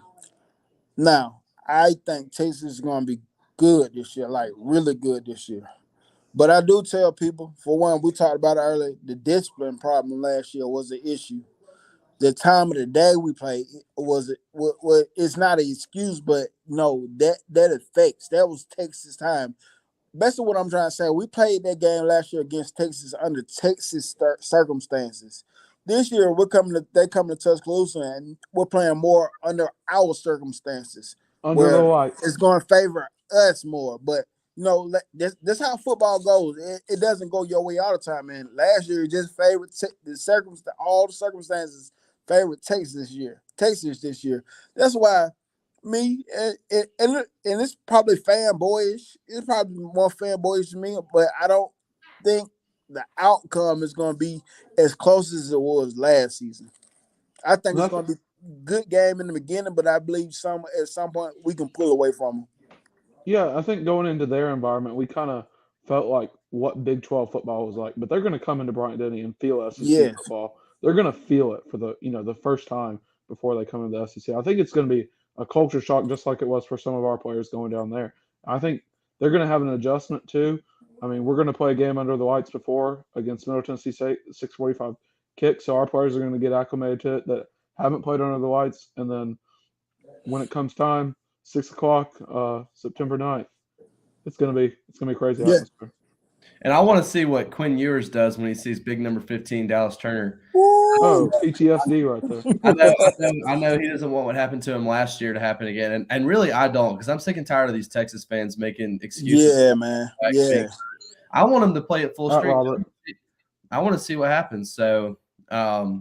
Now, I think Texas is going to be good this year, like really good this year. But I do tell people, for one, we talked about it earlier, the discipline problem last year was an issue. The time of the day we played it's not an excuse, but no, that affects. That was Texas time. Basically, what I'm trying to say, we played that game last year against Texas under Texas circumstances. This year, they coming to Tuscaloosa, and we're playing more under our circumstances, Under the where lights. it's going to favor us more. But this how football goes. It doesn't go your way all the time, man. Last year, it just favored all the circumstances favored Texas this year. That's why me and it's probably fanboyish. It's probably more fanboyish to me, but I don't think the outcome is going to be as close as it was last season. I think it's going to be a good game in the beginning, but I believe at some point we can pull away from them. Yeah, I think going into their environment, we kind of felt like what Big 12 football was like, but they're going to come into Bryant-Denny and feel SEC Yes. football. They're going to feel it for the first time before they come into the SEC. I think it's going to be a culture shock, just like it was for some of our players going down there. I think they're going to have an adjustment too. I mean, we're going to play a game under the lights before against Middle Tennessee State, 6:45 kick, so our players are going to get acclimated to it that haven't played under the lights, and then when it comes time, 6 o'clock, September 9th. It's gonna be crazy atmosphere. And I want to see what Quinn Ewers does when he sees big number 15 Dallas Turner. Oh, PTSD right there. I know he doesn't want what happened to him last year to happen again, and really I don't, because I'm sick and tired of these Texas fans making excuses. Yeah, man. Yeah. I want him to play at full strength. Robert. I want to see what happens. So, hey,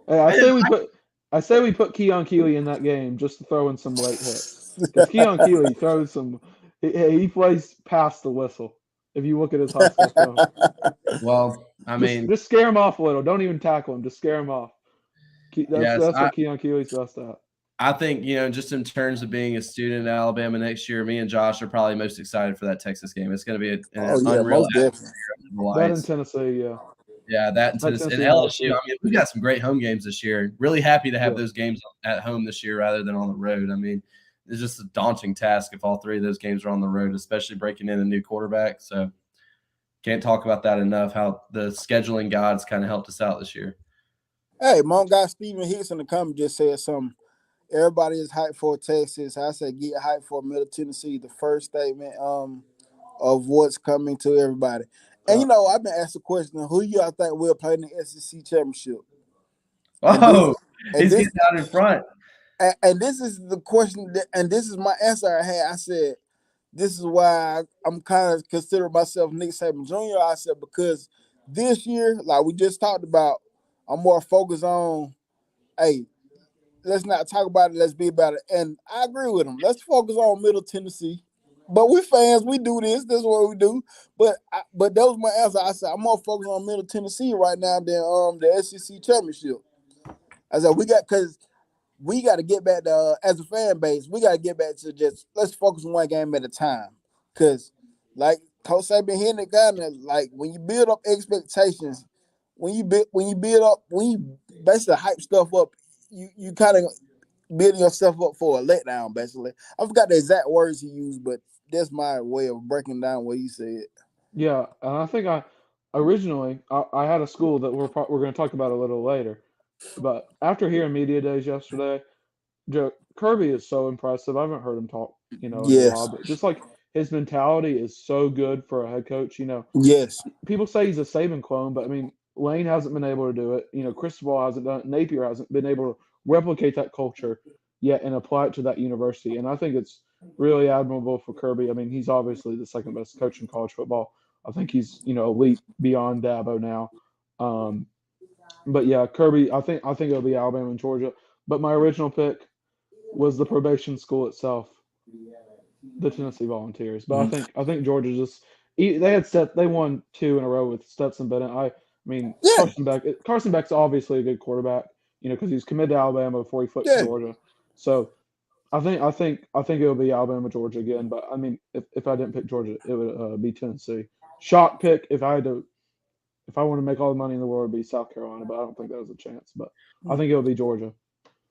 I say we put Keon Keeley in that game just to throw in some late hits. Because Keon Keeley throws some. He plays past the whistle. If you look at his high school film. Well, I mean, just scare him off a little. Don't even tackle him. Just scare him off. That's what Keon Keeley's best at. I think, just in terms of being a student at Alabama next year, me and Josh are probably most excited for that Texas game. It's going to be an Oh yeah, unreal most definitely. atmosphere under the That in lights. Tennessee, yeah. Yeah, that in That Tennessee and Tennessee has LSU. I mean, we've got some great home games this year. Really happy to have yeah. those games at home this year rather than on the road. I mean, it's just a daunting task if all three of those games are on the road, especially breaking in a new quarterback. So can't talk about that enough, how the scheduling gods kind of helped us out this year. Hey, my guy Steven Hicks in the comment just said something. Everybody is hyped for Texas. I said get hyped for Middle Tennessee. The first statement of what's coming to everybody. And I've been asked the question, who y'all think will play in the SEC championship? Oh, And he's this getting out in front. and this is the question, and this is my answer I had. I said, this is why I'm kind of considering myself Nick Saban Jr. I said, because this year, like we just talked about, I'm more focused on, hey, let's not talk about it, let's be about it. And I agree with him. Let's focus on Middle Tennessee. But we fans, we do this. This is what we do. But that was my answer. I said I'm more focused on Middle Tennessee right now than the SEC championship. I said because we got to get back to as a fan base, we got to get back to just let's focus on one game at a time. Because like Coach Saban hitting it kind of like when you build up expectations, when you basically hype stuff up, you kind of building yourself up for a letdown, basically. I forgot the exact words he used, but that's my way of breaking down what he said. Yeah, and I think originally I had a school that we're going to talk about a little later, but after hearing media days yesterday, Kirby is so impressive. I haven't heard him talk, in a while, Yes. but just like his mentality is so good for a head coach. Yes. People say he's a Saban clone, but I mean, Lane hasn't been able to do it. Cristobal hasn't done it. Napier hasn't been able to replicate that culture yet and apply it to that university. And I think it's really admirable for Kirby. I mean, he's obviously the second best coach in college football. I think he's elite beyond Dabo now. Um, but yeah, Kirby. I think it'll be Alabama and Georgia. But my original pick was the probation school itself, the Tennessee Volunteers. But I think Georgia they won 2 in a row with Stetson Bennett. I mean Yeah. Carson Beck's obviously a good quarterback, because he's committed to Alabama before he flipped to Yeah. Georgia. So I think it'll be Alabama Georgia again. But I mean, if I didn't pick Georgia, it would be Tennessee. Shock pick if I want to make all the money in the world, it'd be South Carolina. But I don't think that was a chance. But I think it'll be Georgia.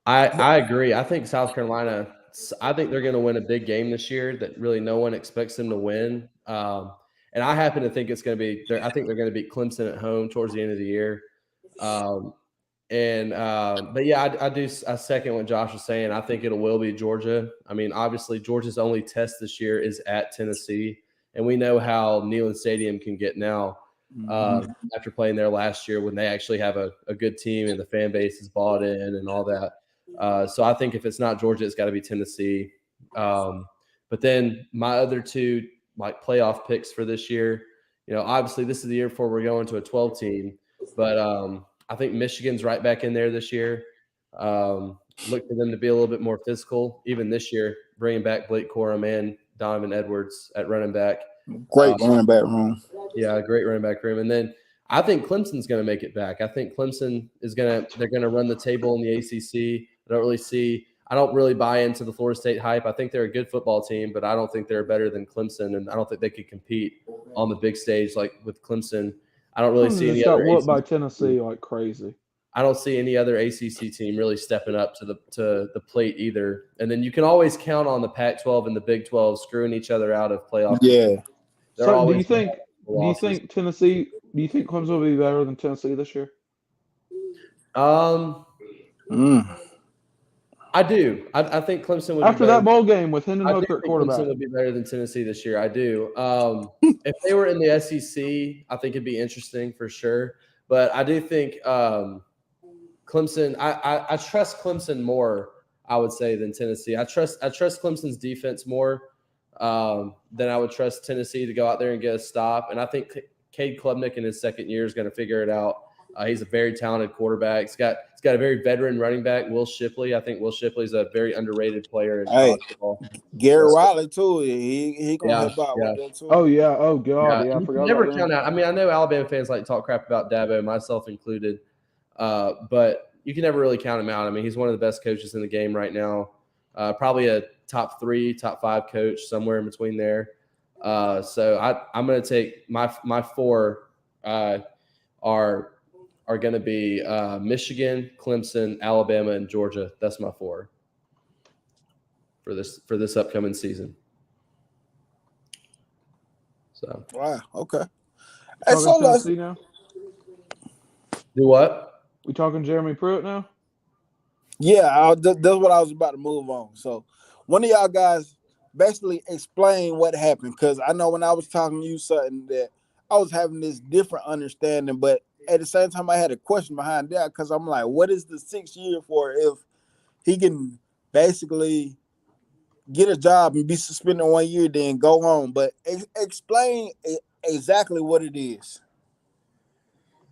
I agree. I think South Carolina, I think they're going to win a big game this year that really no one expects them to win. And I happen to think it's going to be, I think they're going to beat Clemson at home towards the end of the year. But yeah, I second what Josh was saying. I think it will be Georgia. I mean, obviously Georgia's only test this year is at Tennessee, and we know how Neyland Stadium can get now. After playing there last year when they actually have a good team and the fan base is bought in and all that. So I think if it's not Georgia, it's got to be Tennessee. But then my other two like playoff picks for this year, obviously this is the year before we're going to a 12 team, but I think Michigan's right back in there this year. Look for them to be a little bit more physical, even this year, bringing back Blake Corum and Donovan Edwards at running back. Great running back room. Yeah, great running back room. And then I think Clemson's going to make it back. I think Clemson they're going to run the table in the ACC. I don't really buy into the Florida State hype. I think they're a good football team, but I don't think they're better than Clemson, and I don't think they could compete on the big stage like with Clemson. I don't really see any other. Got whooped by Tennessee like crazy. I don't see any other ACC team really stepping up to the plate either. And then you can always count on the Pac-12 and the Big 12 screwing each other out of playoff. Yeah. So do you think Tennessee? Do you think Clemson will be better than Tennessee this year? I do. I think Clemson would after that bowl game with Hendon Hooker at quarterback. Clemson would be better than Tennessee this year. I do. If they were in the SEC, I think it'd be interesting for sure. But I do think Clemson. I trust Clemson more, I would say, than Tennessee. I trust Clemson's defense more than I would trust Tennessee to go out there and get a stop. And I think Cade Klubnik in his second year is going to figure it out. He's a very talented quarterback. He's got a very veteran running back, Will Shipley. I think Will Shipley's a very underrated player in college football. Gary Riley too. He gonna help out with that too. Oh yeah. Oh god. Yeah, I forgot. Never count out. I mean, I know Alabama fans like to talk crap about Dabo, myself included. But you can never really count him out. I mean, he's one of the best coaches in the game right now. Probably a top 3, top 5 coach, somewhere in between there. So I'm going to take my 4 are going to be Michigan, Clemson, Alabama, and Georgia. That's my 4 for this upcoming season. So Wow. Okay. We Hey, so talking Tennessee now? do what? We talking Jeremy Pruitt now? Yeah, that's what I was about to move on. So, one of y'all guys basically explain what happened, because I know when I was talking to you something that I was having this different understanding, but at the same time I had a question behind that, because I'm like, what is the 6 year for if he can basically get a job and be suspended 1 year, then go home? But explain exactly what it is.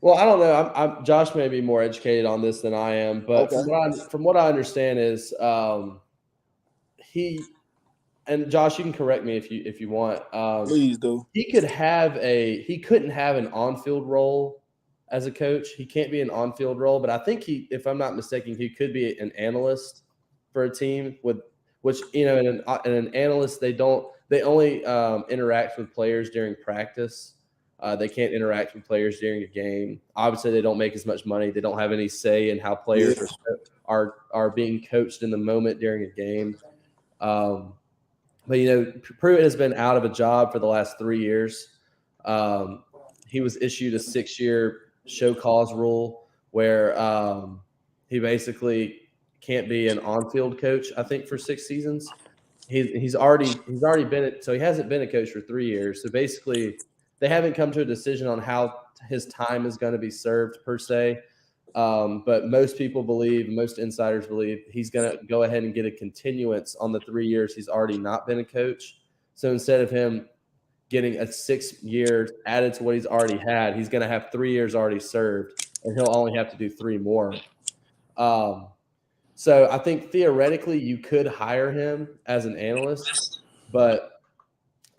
Well, I don't know. I'm Josh may be more educated on this than I am, but Okay. from what I understand is he and Josh, you can correct me if you want. Please do. He couldn't have an on-field role as a coach. He can't be an on-field role, but I think if I'm not mistaken, he could be an analyst for a team with which in an analyst they only interact with players during practice. They can't interact with players during a game. Obviously, they don't make as much money. They don't have any say in how players are being coached in the moment during a game. But Pruitt has been out of a job for the last 3 years. He was issued a 6-year show cause rule where he basically can't be an on-field coach, I think, for 6 seasons. He's already been so he hasn't been a coach for 3 years. So basically, they haven't come to a decision on how his time is going to be served per se. But most insiders believe he's going to go ahead and get a continuance on the 3 years he's already not been a coach. So instead of him getting a 6 years added to what he's already had, he's going to have 3 years already served, and he'll only have to do 3 more. So I think theoretically you could hire him as an analyst, but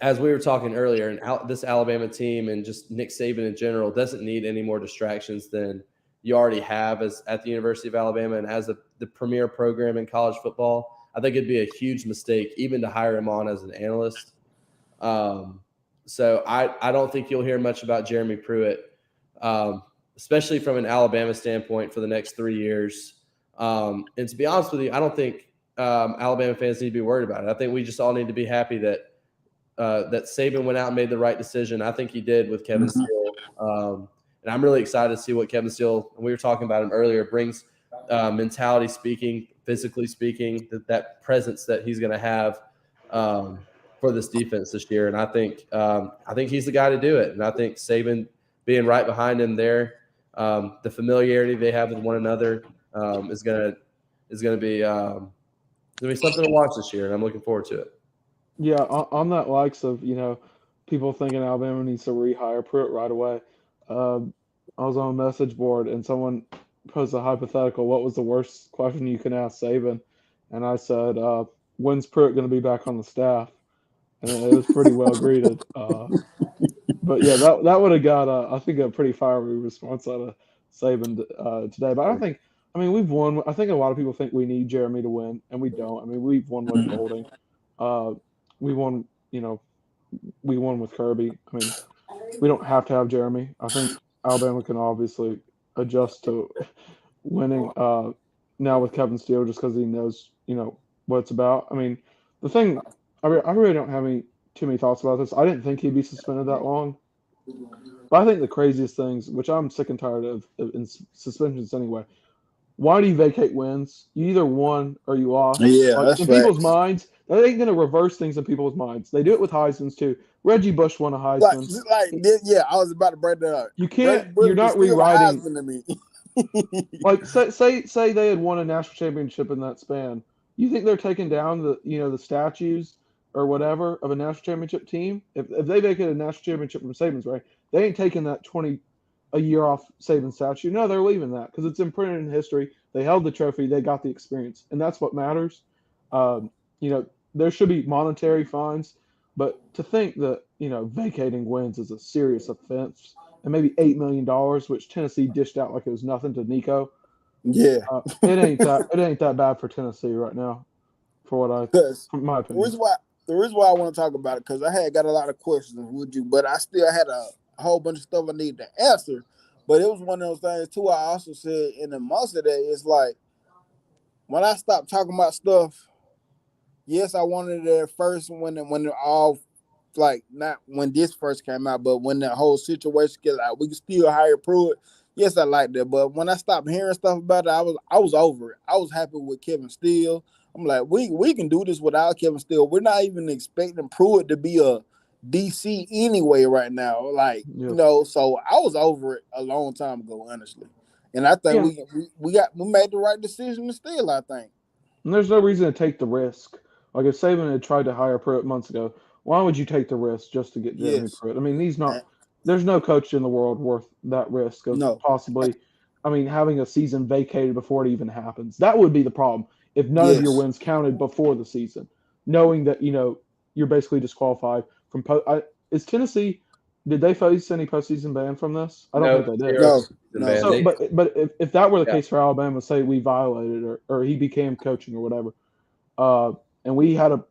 as we were talking earlier, and this Alabama team and just Nick Saban in general doesn't need any more distractions than you already have at the University of Alabama and as the premier program in college football. I think it'd be a huge mistake even to hire him on as an analyst. So I don't think you'll hear much about Jeremy Pruitt, especially from an Alabama standpoint for the next 3 years. And to be honest with you, I don't think Alabama fans need to be worried about it. I think we just all need to be happy that Saban went out and made the right decision. I think he did with Kevin Steele. And I'm really excited to see what Kevin Steele, and we were talking about him earlier, brings mentality speaking, physically speaking, that presence that he's going to have for this defense this year. And I think he's the guy to do it. And I think Saban being right behind him there, the familiarity they have with one another is going to be something to watch this year. And I'm looking forward to it. Yeah, on that likes of, people thinking Alabama needs to rehire Pruitt right away. I was on a message board and someone posed a hypothetical. What was the worst question you can ask Saban? And I said, when's Pruitt going to be back on the staff? And it was pretty well greeted. But yeah, that would have got, I think, a pretty fiery response out of Saban today. But we've won. I think a lot of people think we need Jeremy to win, and we don't. I mean, we've won with Golding. We won, we won with Kirby. I mean, we don't have to have Jeremy. I think Alabama can obviously adjust to winning now with Kevin Steele just because he knows, what it's about. I mean, the thing, I really don't have too many thoughts about this. I didn't think he'd be suspended that long. But I think the craziest things, which I'm sick and tired of in suspensions anyway, why do you vacate wins? You either won or you lost. Yeah, like, that's in facts. people's minds, that ain't going to reverse things in people's minds. They do it with Heisman's too. Reggie Bush won a Heisman. Yeah, I was about to break that up. You can't. You're not rewriting. To me. Like say they had won a national championship in that span. You think they're taking down the statues or whatever of a national championship team? If they vacated a national championship from Saban's, right? They ain't taking that a year off Saban's statue. No, they're leaving that because it's imprinted in history. They held the trophy. They got the experience, and that's what matters. There should be monetary fines, but to think that vacating wins is a serious offense, and maybe $8 million, which Tennessee dished out like it was nothing to Nico. Yeah, It ain't that bad for Tennessee right now, because from my the opinion. reason why the reason why I want to talk about it because I had got a lot of questions with you, but I still had a whole bunch of stuff I needed to answer. But it was one of those things too. I also said in the months of that, it's like when I stopped talking about stuff. Yes, I wanted it at first when it all like not when this first came out, but when the whole situation get like we can still hire Pruitt. Yes, I like that, but when I stopped hearing stuff about it, I was over it. I was happy with Kevin Steele. I'm like, we can do this without Kevin Steele. We're not even expecting Pruitt to be a DC anyway right now. Like Yeah, so I was over it a long time ago, honestly. And I think yeah. we made the right decision to steal. I think. And there's no reason to take the risk. Like if Saban had tried to hire Pruitt months ago, why would you take the risk just to get Jeremy Yes. Pruitt? I mean, he's Uh, not. There's no coach in the world worth that risk of no. possibly. I mean, having a season vacated before it even happens. That would be the problem. If none of your Yes. wins counted before the season, knowing that you're basically disqualified from. Is Tennessee? Did they face any postseason ban from this? I don't think No, they did. zero No. season No. ban. So, They but if that were the yeah. case for Alabama, say we violated or he became coaching or whatever, uh, and we had a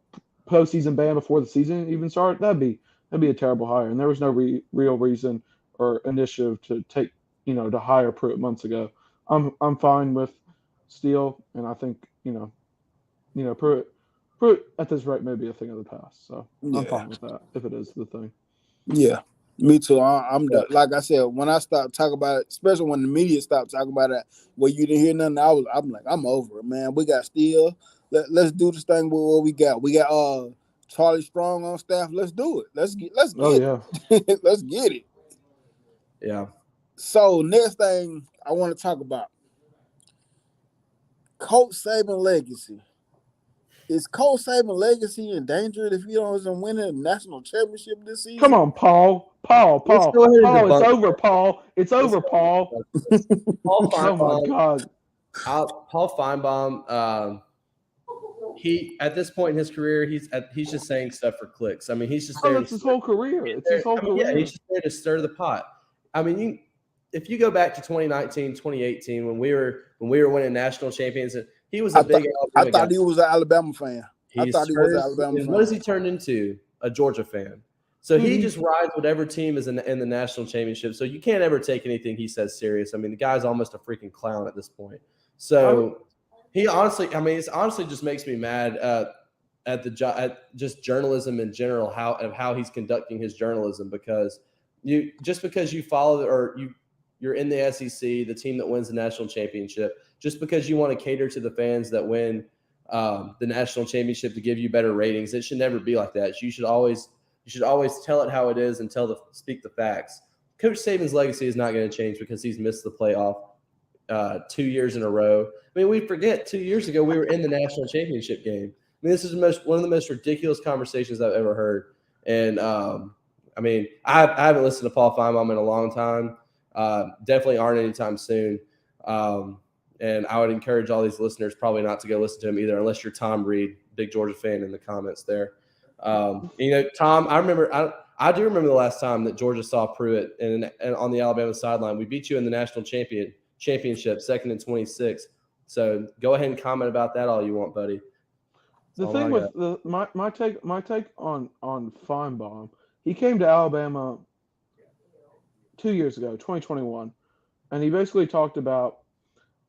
postseason ban before the season even started, that'd be a terrible hire. And there was no real reason or initiative to to hire Pruitt months ago. I'm fine with Steele, and I think Pruitt at this rate may be a thing of the past. So I'm Yeah. fine with that if it is the thing. Yeah. Me too. I'm Yeah. the like I said when I stopped talking about it, especially when the media stopped talking about it, where you didn't hear nothing. I'm like I'm over it, man. We got Steele. Let's do this thing with what we got. We got Charlie Strong on staff. Let's do it. Let's Oh get yeah, it. Let's get it. Yeah. So next thing I want to talk about Coach Saban legacy. Is Coach Saban legacy endangered if he doesn't win a national championship this come season? on, Paul, Paul, Let's Paul, go ahead and Paul. It's debunk over, this. Paul. It's Let's over, go ahead and Paul. debunk this. Paul Oh my Feinbaum, God. Paul Feinbaum, he at this point in his career, he's just saying stuff for clicks. I mean, he's just Oh, there to that's his whole career. he's It's his there, whole I mean, yeah, he's career. just there to stir the pot. I mean, if you go back to 2019, 2018, when we were winning national champions, he was a I big thought I Alabama guy. thought he was an Alabama fan. I He's thought he was an turned, Alabama and what has fan. he turned into? A Georgia fan. So Dude, he he just rides whatever team is in the national championship. So you can't ever take anything he says serious. I mean, the guy's almost a freaking clown at this point. I, So he honestly, I mean, it's honestly just makes me mad at just journalism in general, how he's conducting his journalism because because you follow or you're in the SEC, the team that wins the national championship, just because you want to cater to the fans that win the national championship to give you better ratings. It should never be like that. You should always tell it how it is and speak the facts. Coach Saban's legacy is not going to change because he's missed the playoff 2 years in a row. I mean, we forget 2 years ago we were in the national championship game. I mean, this is one of the most ridiculous conversations I've ever heard. And I mean, I haven't listened to Paul Feinbaum in a long time. Definitely aren't anytime soon. And I would encourage all these listeners probably not to go listen to him either, unless you're Tom Reed, big Georgia fan, in the comments there. Tom, I do remember the last time that Georgia saw Pruitt and on the Alabama sideline. We beat you in the national championship, second and 26. So go ahead and comment about that all you want, buddy. That's the all I thing got. with my take on Feinbaum, he came to Alabama 2 years ago, 2021, and he basically talked about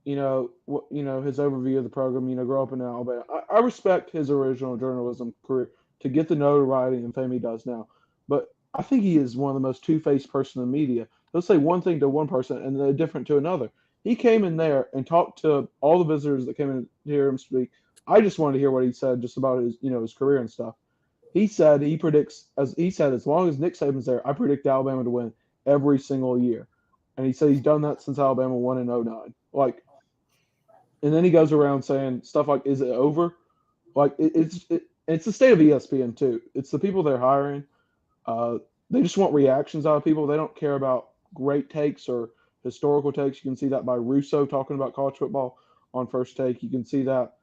his overview of the program. Grow up in Alabama. I respect his original journalism career to get the notoriety and fame he does now, but I think he is one of the most two-faced person in the media. He'll say one thing to one person and then different to another. He came in there and talked to all the visitors that came in to hear him speak. I just wanted to hear what he said just about his career and stuff. He said he predicts, as he said, as long as Nick Saban's there, I predict Alabama to win every single year. And he said he's done that since Alabama won in '09. Like, and then he goes around saying stuff like, "Is it over?" Like, it's the state of ESPN too. It's the people they're hiring. Uh, they just want reactions out of people. They don't care about great takes or historical takes. You can see that by Russo talking about college football on First Take. You can see that,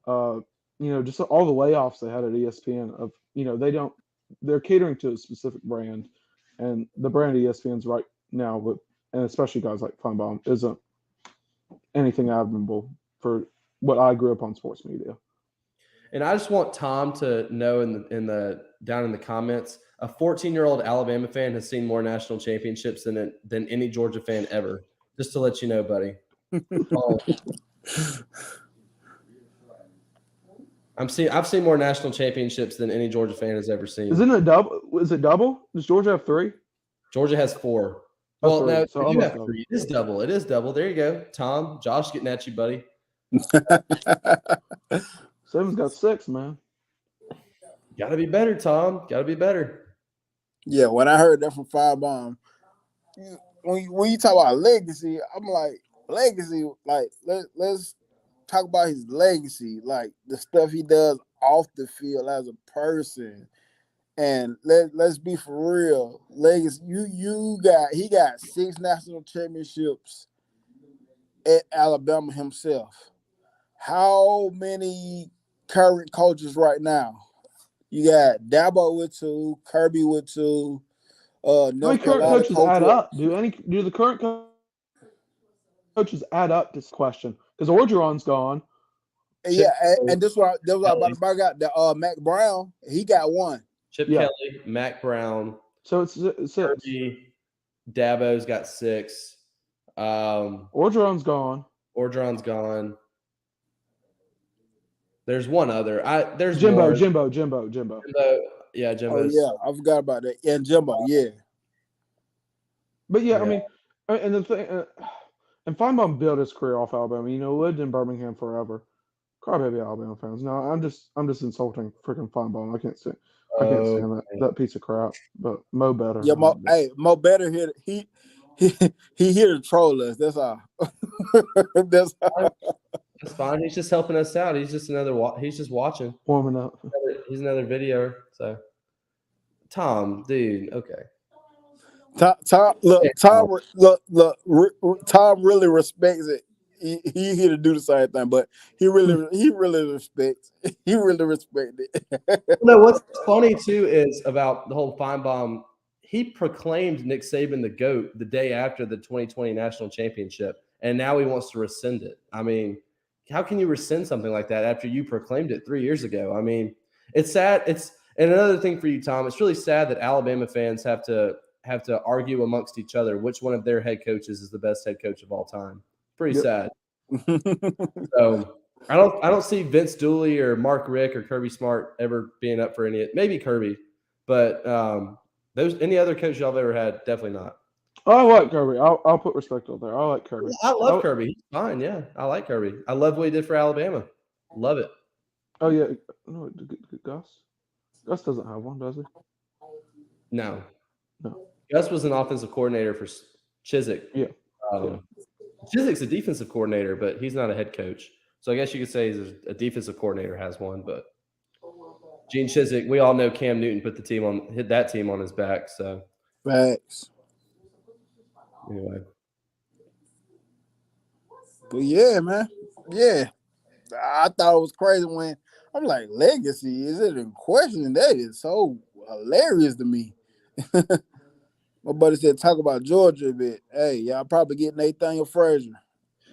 just all the layoffs they had at ESPN of, they're catering to a specific brand, and the brand ESPN's right now, and especially guys like Feinbaum isn't anything admirable for what I grew up on sports media. And I just want Tom to know in the down in the comments, a 14-year-old Alabama fan has seen more national championships than any Georgia fan ever. Just to let you know, buddy. I've seen more national championships than any Georgia fan has ever seen. Isn't it double? Is it double? Does Georgia have 3? Georgia has 4. Oh, Well, 3. no, So you have almost 3. It is double. It is double. There you go, Tom. Josh getting at you, buddy. Saban's got 6, man. Got to be better, Tom. Got to be better. Yeah, when I heard that from Firebomb, when you talk about legacy, I'm like, legacy, like let's talk about his legacy, like the stuff he does off the field as a person. And let's be for real. Legacy, he got 6 national championships at Alabama himself. How many current coaches right now? You got Dabo with 2, Kirby with 2, How many North current Carolina coaches coach add with, up? Do the current coaches add up to this question? Because Orgeron's gone. yeah, and this was about to bring out the Mac Brown. He got 1. Chip Kelly, Mac Brown. So it's 6. Kirby, Dabo's got 6. Orgeron's gone. Orgeron's gone. There's one other. There's Jimbo. more. Jimbo. Yeah, Oh Jimbo's. yeah, I forgot about that. Yeah, Jimbo. Yeah. But yeah, Yeah. I mean, and the thing, and Feinbaum built his career off Alabama. Lived in Birmingham forever. Crybaby Alabama fans. No, I'm just insulting freaking Feinbaum. I can't stand that piece of crap. But Mo better. Yeah, Mo better here. He here to troll us. That's all. That's all. That's fine. He's just helping us out. He's just he's just watching. Warming up. He's another videoer. So, Tom, dude, okay. Tom really respects it. He here to do the same thing, but he really respects. He really respects it. No, what's funny too is about the whole Feinbaum. He proclaimed Nick Saban the GOAT the day after the 2020 national championship, and now he wants to rescind it. I mean, how can you rescind something like that after you proclaimed it 3 years ago? I mean, it's sad. And another thing for you, Tom. It's really sad that Alabama fans have to argue amongst each other which one of their head coaches is the best head coach of all time. Pretty sad. So I don't see Vince Dooley or Mark Richt or Kirby Smart ever being up for any. Maybe Kirby, but any other coach y'all have ever had, definitely not. I like Kirby. I'll put respect out there. I like Kirby. I love Kirby. He's fine. Yeah, I like Kirby. I love what he did for Alabama. Love it. Oh yeah, no, Gus. Gus doesn't have one, does he? No. No. Gus was an offensive coordinator for Chiswick. Yeah. Chiswick's a defensive coordinator, but he's not a head coach. So I guess you could say he's a defensive coordinator has one, but Gene Chiswick, we all know Cam Newton hit that team on his back. So Facts. Anyway. But yeah, man. Yeah. I thought it was crazy when I'm like, legacy, is it in question? That is so hilarious to me. My buddy said, talk about Georgia a bit. Hey, y'all probably get Nathaniel Frazier.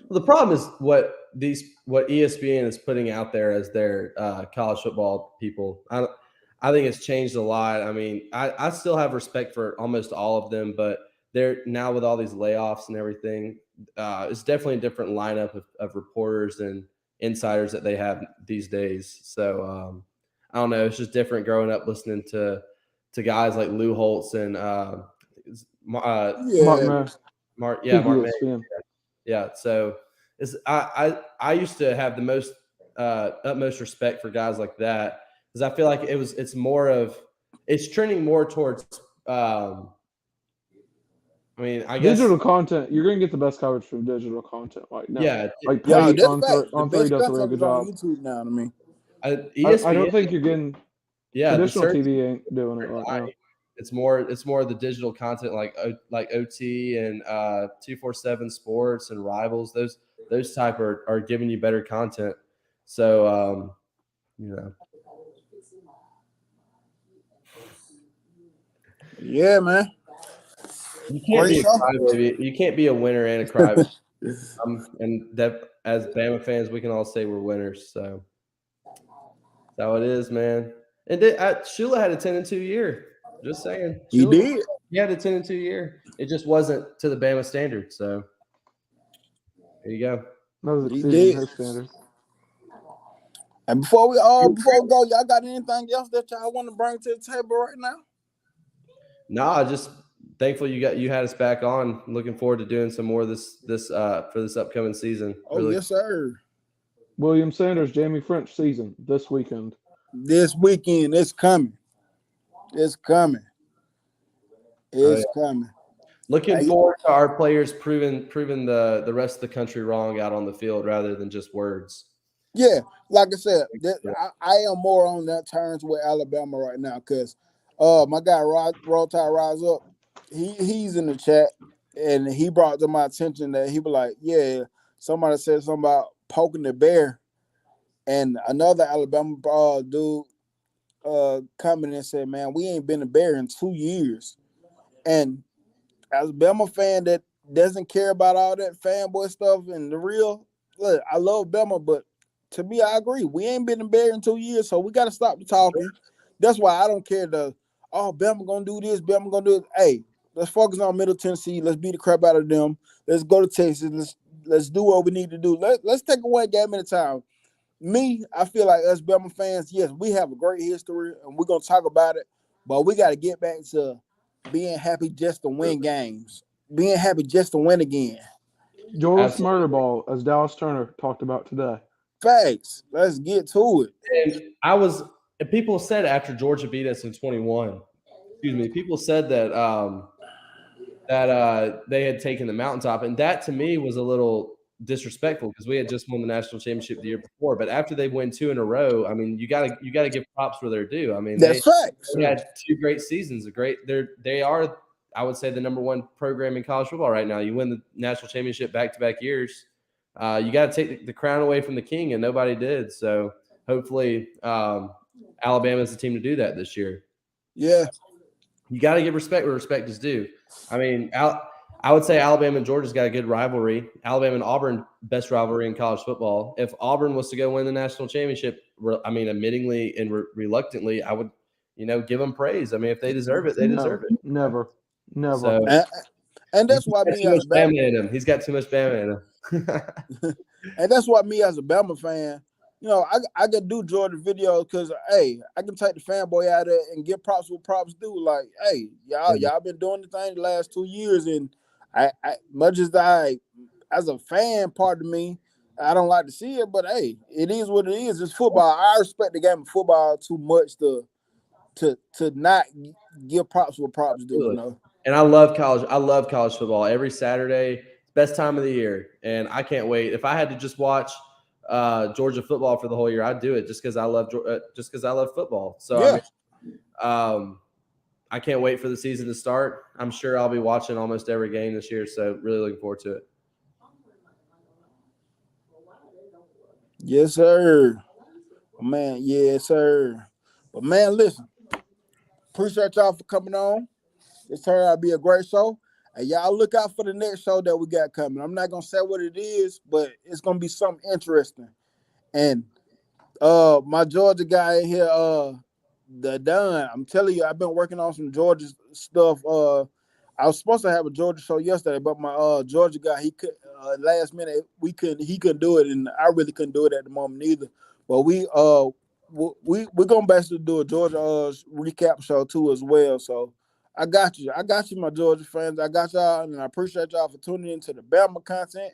Well, the problem is what ESPN is putting out there as their college football people. I think it's changed a lot. I mean, I still have respect for almost all of them, but they're now with all these layoffs and everything, it's definitely a different lineup of reporters and insiders that they have these days. So I don't know. It's just different growing up listening to guys like Lou Holtz and Mark May. Yeah. So I used to have the most utmost respect for guys like that because I feel like it's trending more towards. I guess digital content. You're gonna get the best coverage from digital content right now. Yeah, like Peggy on 3 does a really good job. YouTube now, to me. ESPN, I don't think you're getting. Yeah, traditional TV ain't doing it right now. It's more of the digital content like OT and 247 Sports and Rivals. Those type are giving you better content. So Yeah, man. You can't be a crybaby. You can't be a winner and a crybaby. And that as Bama fans, we can all say we're winners. So that's how it is, man. And Shula had a 10-2 year. Just saying, He Shula, did. he had a 10-2 year. It just wasn't to the Bama standard. So there you go. That was He exceeding did. his standards. And before we go, y'all got anything else that y'all want to bring to the table right now? No, just thankful you had us back on. Looking forward to doing some more of this for this upcoming season. Oh, Really. yes, sir. William Sanders, Jamie French season this weekend. This weekend, it's coming. It's coming. It's coming. Looking Hey, forward to our players proving the rest of the country wrong out on the field rather than just words. yeah, like I said, I am more on that terms with Alabama right now because my guy Roll Tide Rise Up, he's in the chat and he brought to my attention that he was like, yeah, somebody said something about poking the bear, and another Alabama dude commented and said, man, we ain't been a bear in 2 years. And as a Bama fan that doesn't care about all that fanboy stuff and the real, look, I love Bama, but to me, I agree. We ain't been a bear in 2 years, so we got to stop the talking. That's why I don't care Bama going to do this, Bama going to do it. Hey, let's focus on Middle Tennessee. Let's beat the crap out of them. Let's go to Texas. Let's do what we need to do. Let's take one game at a time. Me, I feel like us Bama fans, yes, we have a great history, and we're going to talk about it, but we got to get back to being happy just to win games, being happy just to win again. George Absolutely. Murderball, as Dallas Turner talked about today. Facts. Let's get to it. And people said after Georgia beat us in 21, people said that they had taken the mountaintop, and that to me was a little disrespectful because we had just won the national championship the year before. But after they win 2 in a row, I mean, you gotta give props where they're due. I mean, That's facts. they had 2 great seasons. They are, I would say, the number 1 program in college football right now. You win the national championship back-to-back years. You got to take the crown away from the king, and nobody did. So hopefully, Alabama is the team to do that this year. Yeah. You got to give respect where respect is due. I mean, I would say Alabama and Georgia's got a good rivalry. Alabama and Auburn, best rivalry in college football. If Auburn was to go win the national championship, I mean, admittingly and reluctantly, I would, give them praise. I mean, if they deserve it, they deserve it. Never. So, and that's why me as a Bama in him. He's got too much Bama in him. and that's why me as a Bama fan, I can do Jordan videos because hey, I can take the fanboy out of it and give props what props do. Like, hey, y'all been doing the thing the last 2 years, and I much as as a fan, part of me, I don't like to see it, but hey, it is what it is. It's football. I respect the game of football too much to not give props what props do. And I love college football. Every Saturday, best time of the year, and I can't wait. If I had to just watch Georgia football for the whole year, I'd do it just because I love football. So yeah. I can't wait for the season to start. I'm sure I'll be watching almost every game this year. So really looking forward to it. Yes, sir. Man, yes, sir. But man, listen. Appreciate y'all for coming on. This turned out to be a great show. And y'all look out for the next show that we got coming. I'm not gonna say what it is, but it's gonna be something interesting. And my Georgia guy in here, the Don, I'm telling you, I've been working on some Georgia stuff. I was supposed to have a Georgia show yesterday, but my Georgia guy, he could last minute he couldn't do it, and I really couldn't do it at the moment either. But we're gonna basically do a Georgia recap show too as well. So I got you, my Georgia fans. I got y'all, and I appreciate y'all for tuning into the Bama content.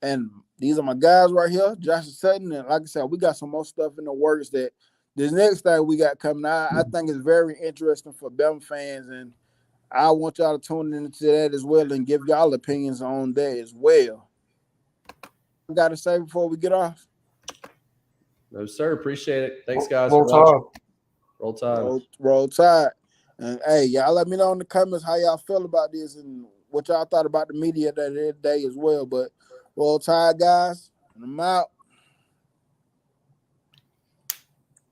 And these are my guys right here, Josh Sutton. And like I said, we got some more stuff in the works that this next thing we got coming out, I think is very interesting for Bama fans. And I want y'all to tune into that as well and give y'all opinions on that as well. I got to say before we get off? No, sir. Appreciate it. Thanks, guys. Roll Tide. Roll Tide. Roll Tide. And hey, y'all let me know in the comments how y'all feel about this and what y'all thought about the media that day as well. But Roll Tide, guys. And I'm out.